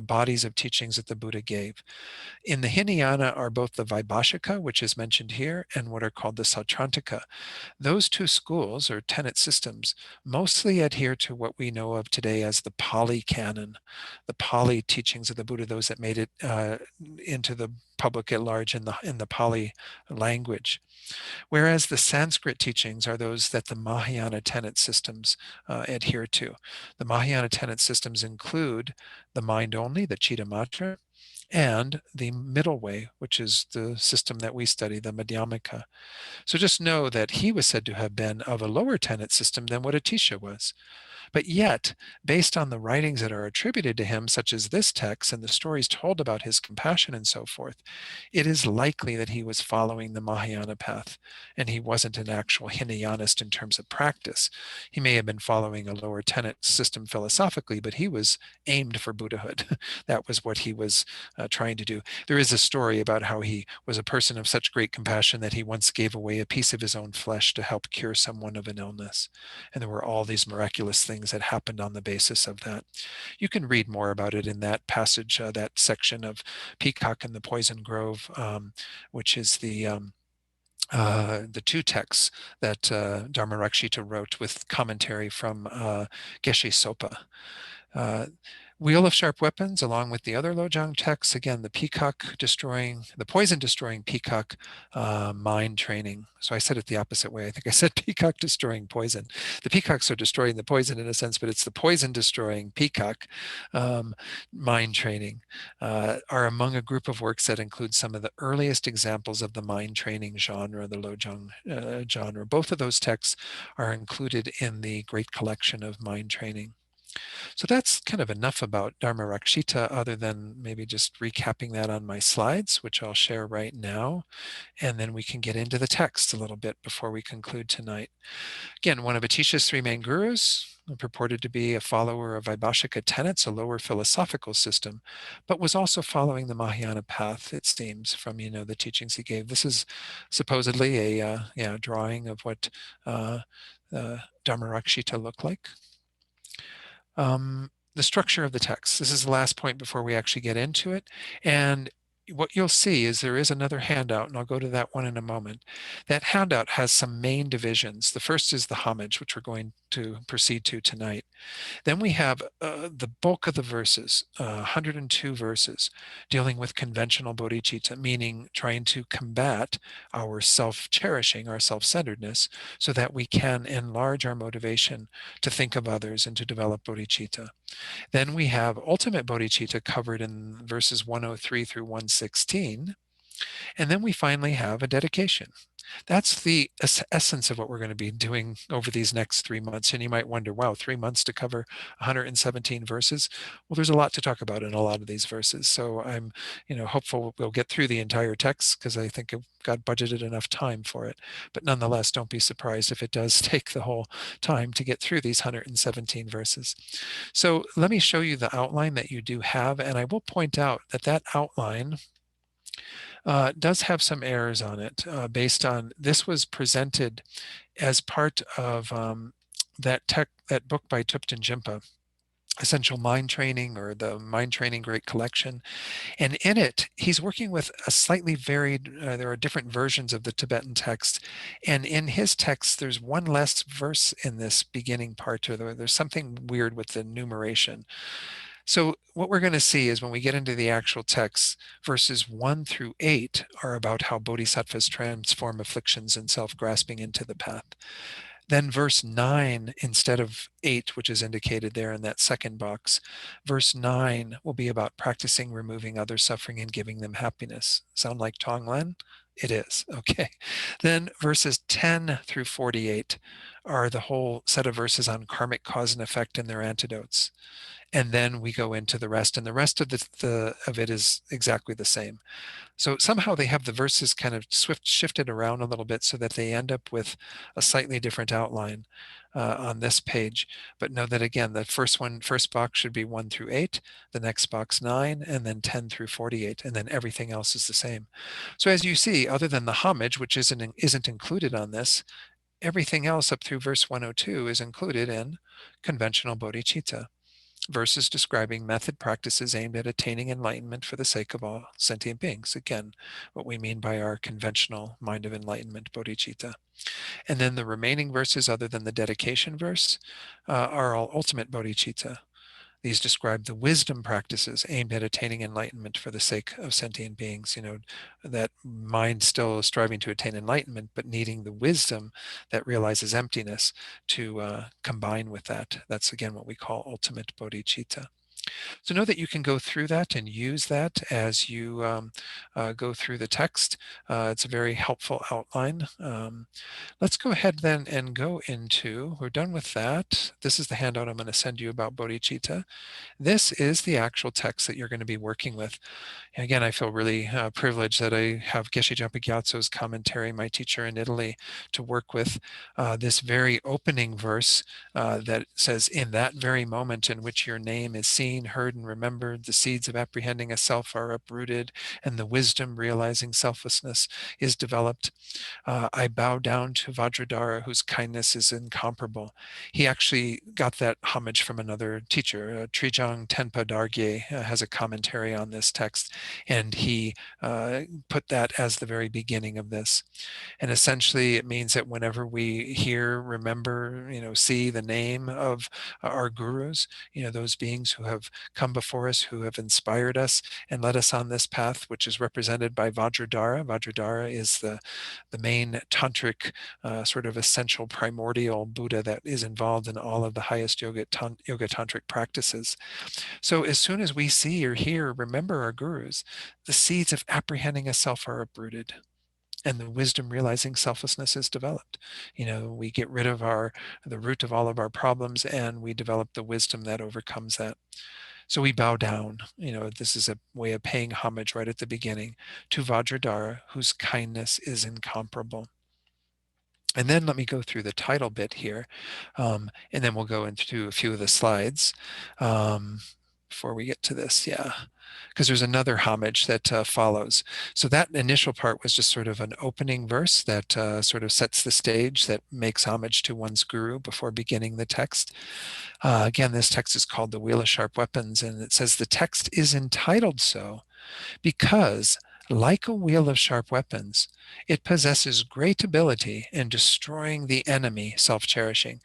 bodies of teachings that the Buddha gave. In the Hinayana are both the Vaibhashika, which is mentioned here, and what are called the Sautrantika. Those two schools or tenet systems mostly adhere to what we know of today as the Pali Canon, the Pali teachings of the Buddha, those that made it into the public at large in the Pali language. Whereas the Sanskrit teachings are those that the Mahayana tenet systems adhere to. The Mahayana tenet systems include the mind only, the Chittamatra, and the middle way, which is the system that we study, the Madhyamaka. So just know that he was said to have been of a lower tenet system than what Atisha was. But yet, based on the writings that are attributed to him, such as this text and the stories told about his compassion and so forth, it is likely that he was following the Mahayana path, and he wasn't an actual Hinayanist in terms of practice. He may have been following a lower tenet system philosophically, but he was aimed for Buddhahood. That was what he was trying to do. There is a story about how he was a person of such great compassion that he once gave away a piece of his own flesh to help cure someone of an illness. And there were all these miraculous things that happened on the basis of that. You can read more about it in that passage, that section of Peacock and the Poison Grove, which is the two texts that Dharmarakshita wrote with commentary from Geshe Sopa. Wheel of Sharp Weapons, along with the other Lojong texts, again, the poison destroying peacock mind training. So I said it the opposite way. I think I said peacock destroying poison. The peacocks are destroying the poison in a sense, but it's the poison destroying peacock mind training are among a group of works that include some of the earliest examples of the mind training genre, the Lojong genre. Both of those texts are included in the great collection of mind training. So that's kind of enough about Dharmarakshita, other than maybe just recapping that on my slides, which I'll share right now. And then we can get into the text a little bit before we conclude tonight. Again, one of Atisha's three main gurus, purported to be a follower of Vaibhashika tenets, a lower philosophical system, but was also following the Mahayana path, it seems, from the teachings he gave. This is supposedly a drawing of what Dharmarakshita looked like. The structure of the text. This is the last point before we actually get into it. And what you'll see is there is another handout, and I'll go to that one in a moment. That handout has some main divisions. The first is the homage, which we're going to proceed to tonight. Then we have the bulk of the verses, 102 verses, dealing with conventional bodhicitta, meaning trying to combat our self-cherishing, our self-centeredness, so that we can enlarge our motivation to think of others and to develop bodhicitta. Then we have ultimate bodhicitta covered in verses 103 through 116. And then we finally have a dedication. That's the essence of what we're going to be doing over these next 3 months. And you might wonder, wow, 3 months to cover 117 verses? Well, there's a lot to talk about in a lot of these verses. So I'm, hopeful we'll get through the entire text, because I think God budgeted enough time for it. But nonetheless, don't be surprised if it does take the whole time to get through these 117 verses. So let me show you the outline that you do have. And I will point out that that outline does have some errors on it based on, this was presented as part of that book by Thupten Jinpa, Essential Mind Training, or the Mind Training Great Collection. And in it, he's working with a slightly varied, there are different versions of the Tibetan text. And in his text, there's one less verse in this beginning part, or there's something weird with the numeration. So what we're going to see is when we get into the actual text, verses 1 through 8 are about how bodhisattvas transform afflictions and self-grasping into the path. Then verse 9, instead of 8, which is indicated there in that second box, verse 9 will be about practicing removing other suffering and giving them happiness. Sound like Tonglen? It is. Okay. Then verses 10 through 48 are the whole set of verses on karmic cause and effect and their antidotes. And then we go into the rest, and the rest of of it is exactly the same. So somehow they have the verses kind of shifted around a little bit so that they end up with a slightly different outline on this page. But know that again, the first box should be 1 through 8, the next box 9, and then 10 through 48, and then everything else is the same. So as you see, other than the homage, which isn't included on this, everything else up through verse 102 is included in conventional bodhicitta, verses describing method practices aimed at attaining enlightenment for the sake of all sentient beings. Again, what we mean by our conventional mind of enlightenment, bodhicitta. And then the remaining verses, other than the dedication verse, are all ultimate bodhicitta. These describe the wisdom practices aimed at attaining enlightenment for the sake of sentient beings, that mind still striving to attain enlightenment, but needing the wisdom that realizes emptiness to combine with that. That's again what we call ultimate bodhicitta. So know that you can go through that and use that as you go through the text. It's a very helpful outline. Let's go ahead then and go into, we're done with that. This is the handout I'm going to send you about bodhicitta. This is the actual text that you're going to be working with. And again, I feel really privileged that I have Geshe Jumpa Gyatso's commentary, my teacher in Italy, to work with this very opening verse that says, in that very moment in which your name is seen, heard, and remembered, the seeds of apprehending a self are uprooted, and the wisdom realizing selflessness is developed. I bow down to Vajradhara, whose kindness is incomparable. He actually got that homage from another teacher. Trijang Tenpa Dargye has a commentary on this text, and he put that as the very beginning of this. And essentially, it means that whenever we hear, remember, see the name of our gurus, those beings who have come before us, who have inspired us and led us on this path, which is represented by Vajradhara. Vajradhara is the main tantric sort of essential primordial Buddha that is involved in all of the highest yoga tantric practices. So as soon as we see or hear, remember our gurus, the seeds of apprehending a self are uprooted, and the wisdom realizing selflessness is developed. We get rid of the root of all of our problems, and we develop the wisdom that overcomes that. So we bow down. This is a way of paying homage right at the beginning to Vajradhara, whose kindness is incomparable. And then let me go through the title bit here, and then we'll go into a few of the slides before we get to this. Yeah, because there's another homage that follows. So that initial part was just sort of an opening verse that sort of sets the stage, that makes homage to one's guru before beginning the text. Again, this text is called The Wheel of Sharp Weapons, and it says the text is entitled so because, like a wheel of sharp weapons, it possesses great ability in destroying the enemy, self-cherishing.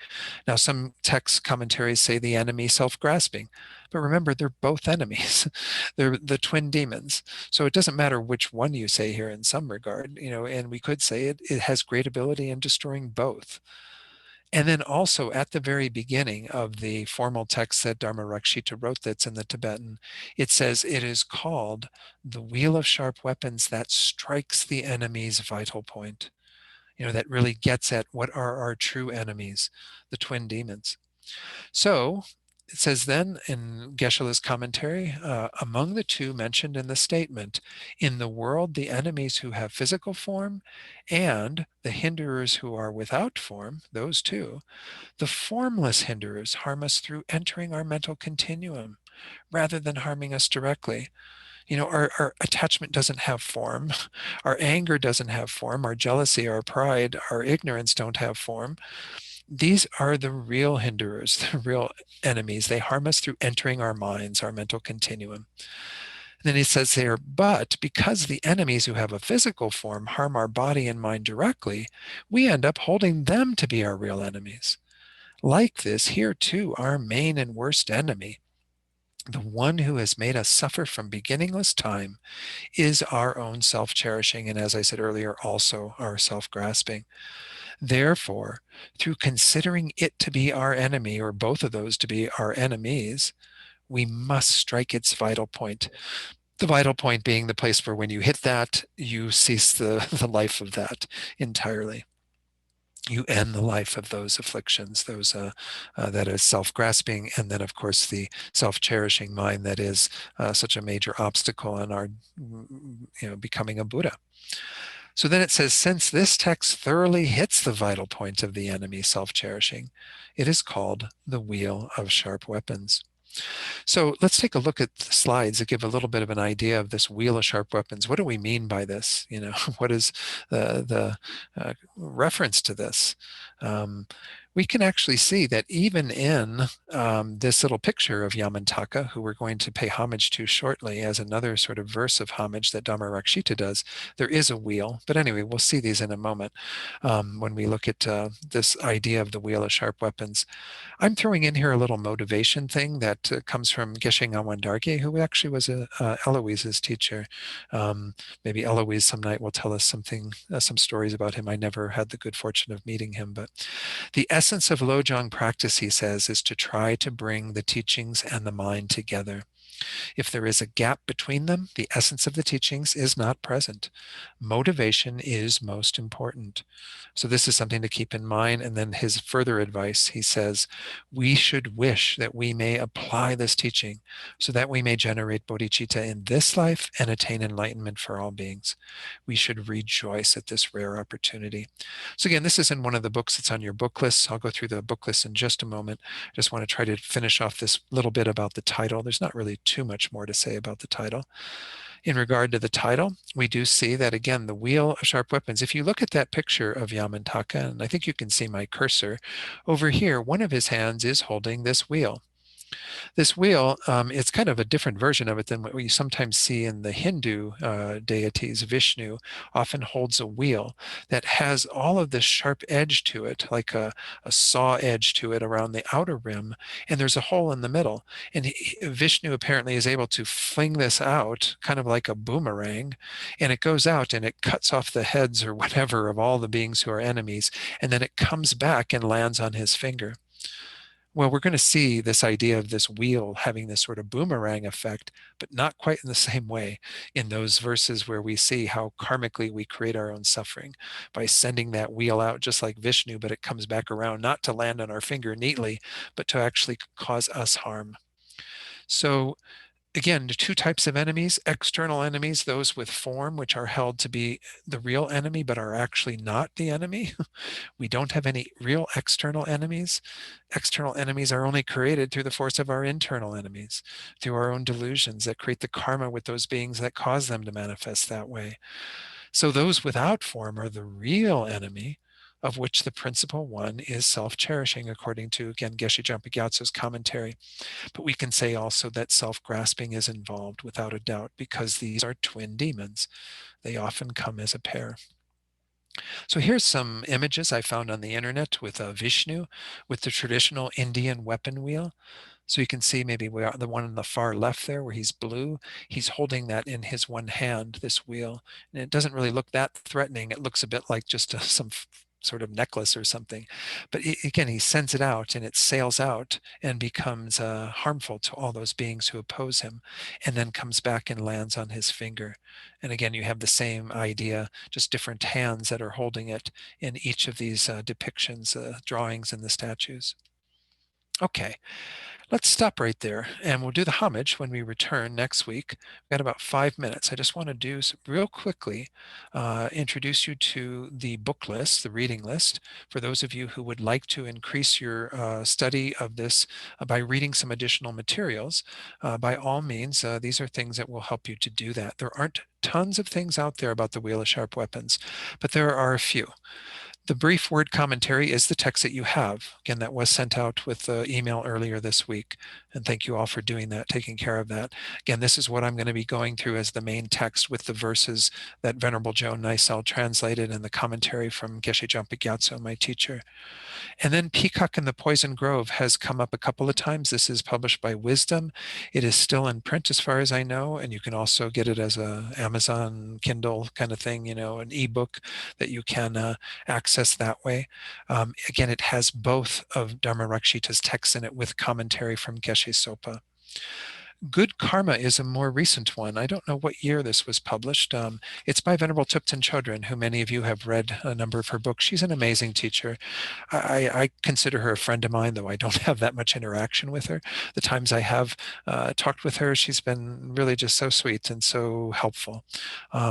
Now, some text commentaries say the enemy, self-grasping, but remember, they're both enemies. They're the twin demons. So it doesn't matter which one you say here in some regard, and we could say it has great ability in destroying both. And then also at the very beginning of the formal text that Dharma Rakshita wrote, that's in the Tibetan, it says it is called the wheel of sharp weapons that strikes the enemy's vital point. That really gets at what are our true enemies, the twin demons. So it says then in Geshe-la's commentary, among the two mentioned in the statement, in the world the enemies who have physical form and the hinderers who are without form, those two, the formless hinderers harm us through entering our mental continuum rather than harming us directly. Our attachment doesn't have form. Our anger doesn't have form. Our jealousy, our pride, our ignorance don't have form. These are the real hinderers, the real enemies. They harm us through entering our minds, our mental continuum. And then he says there, but because the enemies who have a physical form harm our body and mind directly, we end up holding them to be our real enemies. Like this, here too, our main and worst enemy, the one who has made us suffer from beginningless time, is our own self-cherishing, and as I said earlier, also our self-grasping. Therefore, through considering it to be our enemy, or both of those to be our enemies, we must strike its vital point. The vital point being the place where when you hit that, you cease the life of that entirely. You end the life of those afflictions, those that is self-grasping, and then of course the self-cherishing mind that is such a major obstacle in our becoming a Buddha. So then it says, since this text thoroughly hits the vital point of the enemy self-cherishing, it is called the wheel of sharp weapons. So let's take a look at the slides that give a little bit of an idea of this wheel of sharp weapons. What do we mean by this? What is the reference to this? We can actually see that even in this little picture of Yamantaka, who we're going to pay homage to shortly as another sort of verse of homage that Dhammarakshita does, there is a wheel. But anyway, we'll see these in a moment when we look at this idea of the wheel of sharp weapons. I'm throwing in here a little motivation thing that comes from Geshe Ngawandharge, who actually was Eloise's teacher. Maybe Eloise some night will tell us some stories about him. I never had the good fortune of meeting him, but the essence of Lojong practice, he says, is to try to bring the teachings and the mind together. If there is a gap between them, the essence of the teachings is not present. Motivation is most important. So this is something to keep in mind. And then his further advice, he says, we should wish that we may apply this teaching so that we may generate bodhicitta in this life and attain enlightenment for all beings. We should rejoice at this rare opportunity. So again, this is in one of the books that's on your book list. I'll go through the book list in just a moment. I just want to try to finish off this little bit about the title. There's not really too much more to say about the title. In regard to the title, we do see that, again, the wheel of sharp weapons. If you look at that picture of Yamantaka, and I think you can see my cursor, over here, one of his hands is holding this wheel. This wheel, it's kind of a different version of it than what we sometimes see in the Hindu deities. Vishnu often holds a wheel that has all of this sharp edge to it, like a saw edge to it around the outer rim, and there's a hole in the middle. And Vishnu apparently is able to fling this out, kind of like a boomerang, and it goes out and it cuts off the heads or whatever of all the beings who are enemies, and then it comes back and lands on his finger. Well, we're going to see this idea of this wheel having this sort of boomerang effect, but not quite in the same way in those verses where we see how karmically we create our own suffering by sending that wheel out just like Vishnu, but it comes back around not to land on our finger neatly, but to actually cause us harm. So again, the two types of enemies: external enemies, those with form, which are held to be the real enemy, but are actually not the enemy. We don't have any real external enemies. External enemies are only created through the force of our internal enemies, through our own delusions that create the karma with those beings that cause them to manifest that way. So those without form are the real enemy, of which the principal one is self-cherishing, according to, again, Geshe Jampa Gyatso's commentary. But we can say also that self-grasping is involved without a doubt, because these are twin demons. They often come as a pair. So here's some images I found on the internet with Vishnu with the traditional Indian weapon wheel. So you can see maybe the one on the far left there where he's blue, he's holding that in his one hand, this wheel. And it doesn't really look that threatening. It looks a bit like just some sort of necklace or something. But again, he sends it out and it sails out and becomes harmful to all those beings who oppose him, and then comes back and lands on his finger. And again, you have the same idea, just different hands that are holding it in each of these depictions, drawings in the statues. Okay. Let's stop right there, and we'll do the homage when we return next week. We've got about 5 minutes. I just want to do real quickly, introduce you to the book list, the reading list, for those of you who would like to increase your study of this by reading some additional materials. By all means, these are things that will help you to do that. There aren't tons of things out there about the Wheel of Sharp Weapons, but there are a few. The brief word commentary is the text that you have. Again, that was sent out with the email earlier this week. And thank you all for doing that, taking care of that. Again, this is what I'm going to be going through as the main text with the verses that Venerable Joan Nysel translated and the commentary from Geshe Jumpa Gyatso, my teacher. And then Peacock and the Poison Grove has come up a couple of times. This is published by Wisdom. It is still in print as far as I know, and you can also get it as a Amazon Kindle kind of thing, an ebook that you can access that way. Again, it has both of Dharma Rakshita's texts in it with commentary from Geshe Sopa. Good Karma is a more recent one. I don't know what year this was published. It's by Venerable Thupten Chodron, who many of you have read a number of her books. She's an amazing teacher. I consider her a friend of mine, though I don't have that much interaction with her. The times I have talked with her, she's been really just so sweet and so helpful.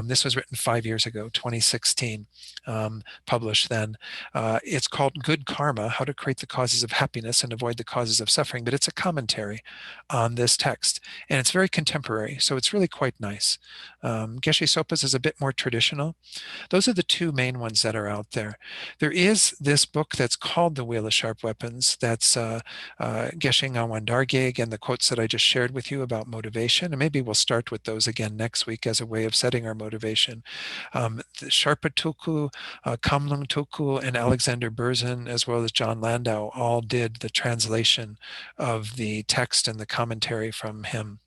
This was written 5 years ago, 2016, published then. It's called Good Karma, How to Create the Causes of Happiness and Avoid the Causes of Suffering, but it's a commentary on this text, and it's very contemporary, so it's really quite nice. Geshe Sopa's is a bit more traditional. Those are the two main ones that are out there. There is this book that's called The Wheel of Sharp Weapons. That's Geshe Ngawang Dargye, and the quotes that I just shared with you about motivation. And maybe we'll start with those again next week as a way of setting our motivation. Sharpa Tulku, Kamlung Tulku, and Alexander Berzin, as well as John Landau, all did the translation of the text and the commentary from him.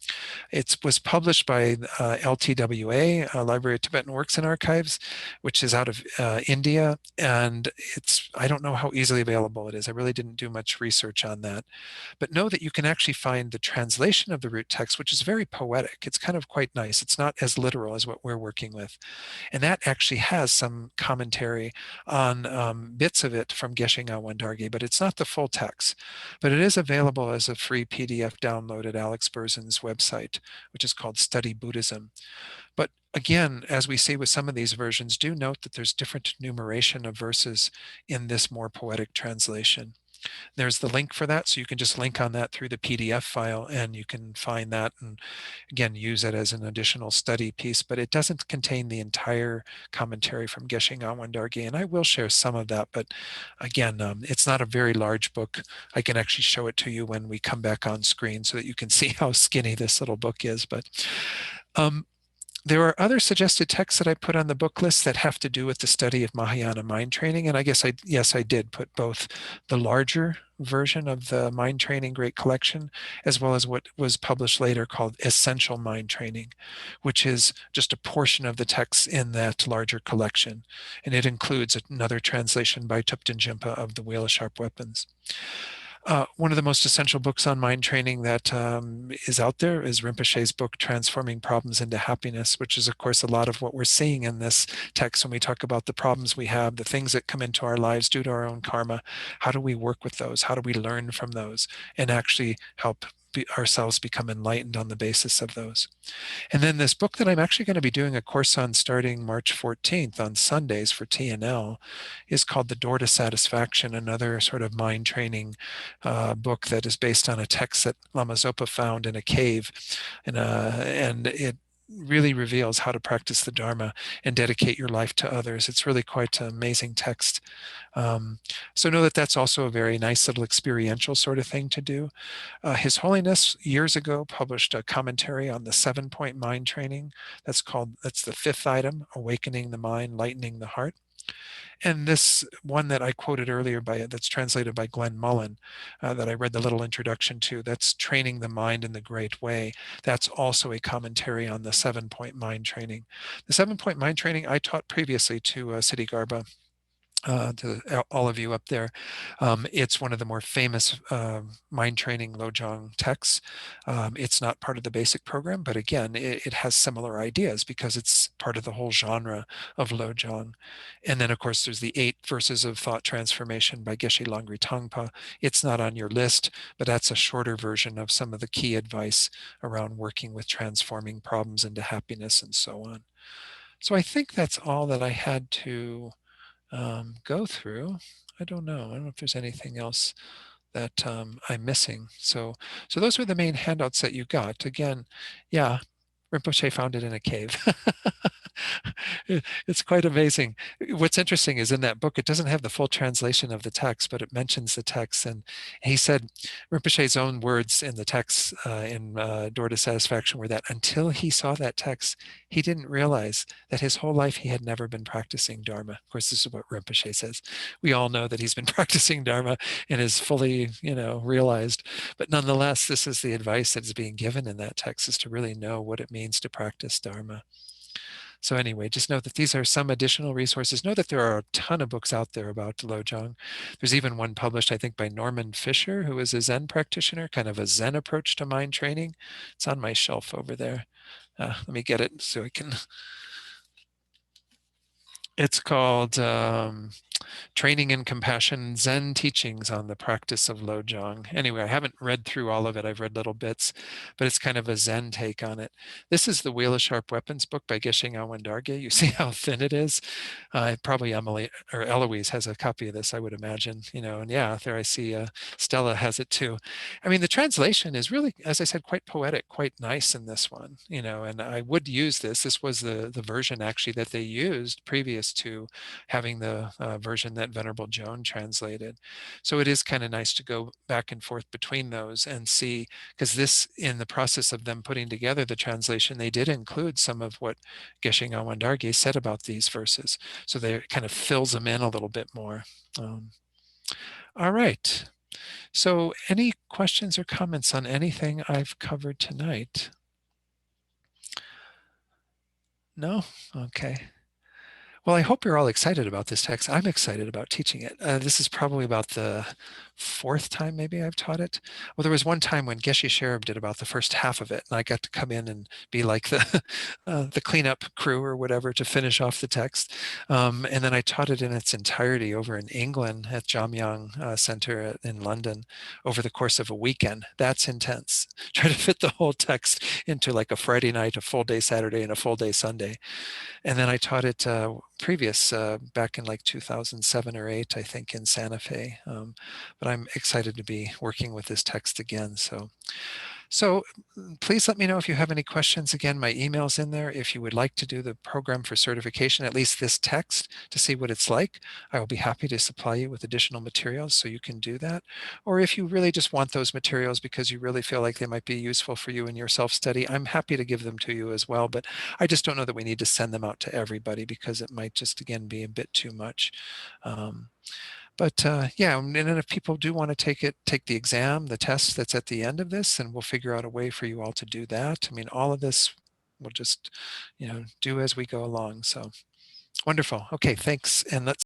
It was published by LTWA, Library of Tibetan Works and Archives, which is out of India. And I don't know how easily available it is. I really didn't do much research on that. But know that you can actually find the translation of the root text, which is very poetic. It's kind of quite nice. It's not as literal as what we're working with. And that actually has some commentary on bits of it from Geshe Ngawang Dargye, but it's not the full text. But it is available as a free PDF download at Alex Berzin's website, which is called Study Buddhism. But again, as we see with some of these versions, do note that there's different numeration of verses in this more poetic translation. There's the link for that, so you can just link on that through the PDF file, and you can find that and again use it as an additional study piece. But it doesn't contain the entire commentary from Geshe Ngawang Dargye, and I will share some of that. But again, it's not a very large book. I can actually show it to you when we come back on screen so that you can see how skinny this little book is. But there are other suggested texts that I put on the book list that have to do with the study of Mahayana mind training. And I guess I did put both the larger version of the Mind Training Great Collection, as well as what was published later called Essential Mind Training, which is just a portion of the texts in that larger collection. And it includes another translation by Thupten Jinpa of The Wheel of Sharp Weapons. One of the most essential books on mind training that is out there is Rinpoche's book, Transforming Problems into Happiness, which is, of course, a lot of what we're seeing in this text when we talk about the problems we have, the things that come into our lives due to our own karma. How do we work with those? How do we learn from those and actually help ourselves become enlightened on the basis of those? And then this book that I'm actually going to be doing a course on starting March 14th on Sundays for TNL is called The Door to Satisfaction, another sort of mind training book that is based on a text that Lama Zopa found in a cave. And it really reveals how to practice the Dharma and dedicate your life to others. It's really quite an amazing text. So know that that's also a very nice little experiential sort of thing to do. His Holiness years ago published a commentary on the 7-point mind training. That's the 5th item, Awakening the Mind, Lightening the Heart. And this one that I quoted earlier that's translated by Glenn Mullen, that I read the little introduction to, that's Training the Mind in the Great Way. That's also a commentary on the 7-point mind training. The 7-point mind training I taught previously to Siddhi Garba, to all of you up there. It's one of the more famous mind training Lojong texts. It's not part of the basic program, but again, it has similar ideas because it's part of the whole genre of Lojong. And then, of course, there's the 8 verses of thought transformation by Geshe Langri Tangpa. It's not on your list, but that's a shorter version of some of the key advice around working with transforming problems into happiness and so on. So I think that's all that I had to go through. I don't know if there's anything else that I'm missing. So those were the main handouts that you got. Again, yeah, Rinpoche found it in a cave. It's quite amazing. What's interesting is in that book, it doesn't have the full translation of the text, but it mentions the text. And he said, Rinpoche's own words in the text in Door to Satisfaction were that until he saw that text, he didn't realize that his whole life he had never been practicing Dharma. Of course, this is what Rinpoche says. We all know that he's been practicing Dharma and is fully, realized. But nonetheless, this is the advice that is being given in that text, is to really know what it means to practice Dharma. So anyway, just know that these are some additional resources. Know that there are a ton of books out there about Lojong. There's even one published, I think, by Norman Fisher, who is a Zen practitioner, kind of a Zen approach to mind training. It's on my shelf over there. Let me get it so I can. It's called Training in Compassion, Zen Teachings on the Practice of Lojong. Anyway, I haven't read through all of it. I've read little bits, but it's kind of a Zen take on it. This is the Wheel of Sharp Weapons book by Geshe Awan Darge. You see how thin it is? Probably Emily or Eloise has a copy of this, I would imagine, and yeah, there I see Stella has it too. I mean, the translation is really, as I said, quite poetic, quite nice in this one, and I would use this. This was the version actually that they used previous to having the version that Venerable Joan translated. So it is kind of nice to go back and forth between those and see, because this, in the process of them putting together the translation, they did include some of what Geshe Awan Darge said about these verses. So they kind of fills them in a little bit more. All right. So any questions or comments on anything I've covered tonight? No? Okay. Well, I hope you're all excited about this text. I'm excited about teaching it. This is probably about the fourth time maybe I've taught it. Well, there was one time when Geshe Sherab did about the first half of it, and I got to come in and be like the cleanup crew or whatever to finish off the text. And then I taught it in its entirety over in England at Jamyang Center in London over the course of a weekend. That's intense. Try to fit the whole text into like a Friday night, a full day Saturday, and a full day Sunday. And then I taught it previous back in like 2007 or 8, I think, in Santa Fe. But I'm excited to be working with this text again. So please let me know if you have any questions. Again, my email's in there. If you would like to do the program for certification, at least this text, to see what it's like, I will be happy to supply you with additional materials so you can do that. Or if you really just want those materials because you really feel like they might be useful for you in your self-study, I'm happy to give them to you as well. But I just don't know that we need to send them out to everybody because it might just, again, be a bit too much. Yeah, and then if people do want to take the exam, the test that's at the end of this, and we'll figure out a way for you all to do that. I mean, all of this we'll just, do as we go along. So wonderful. Okay, thanks. And let's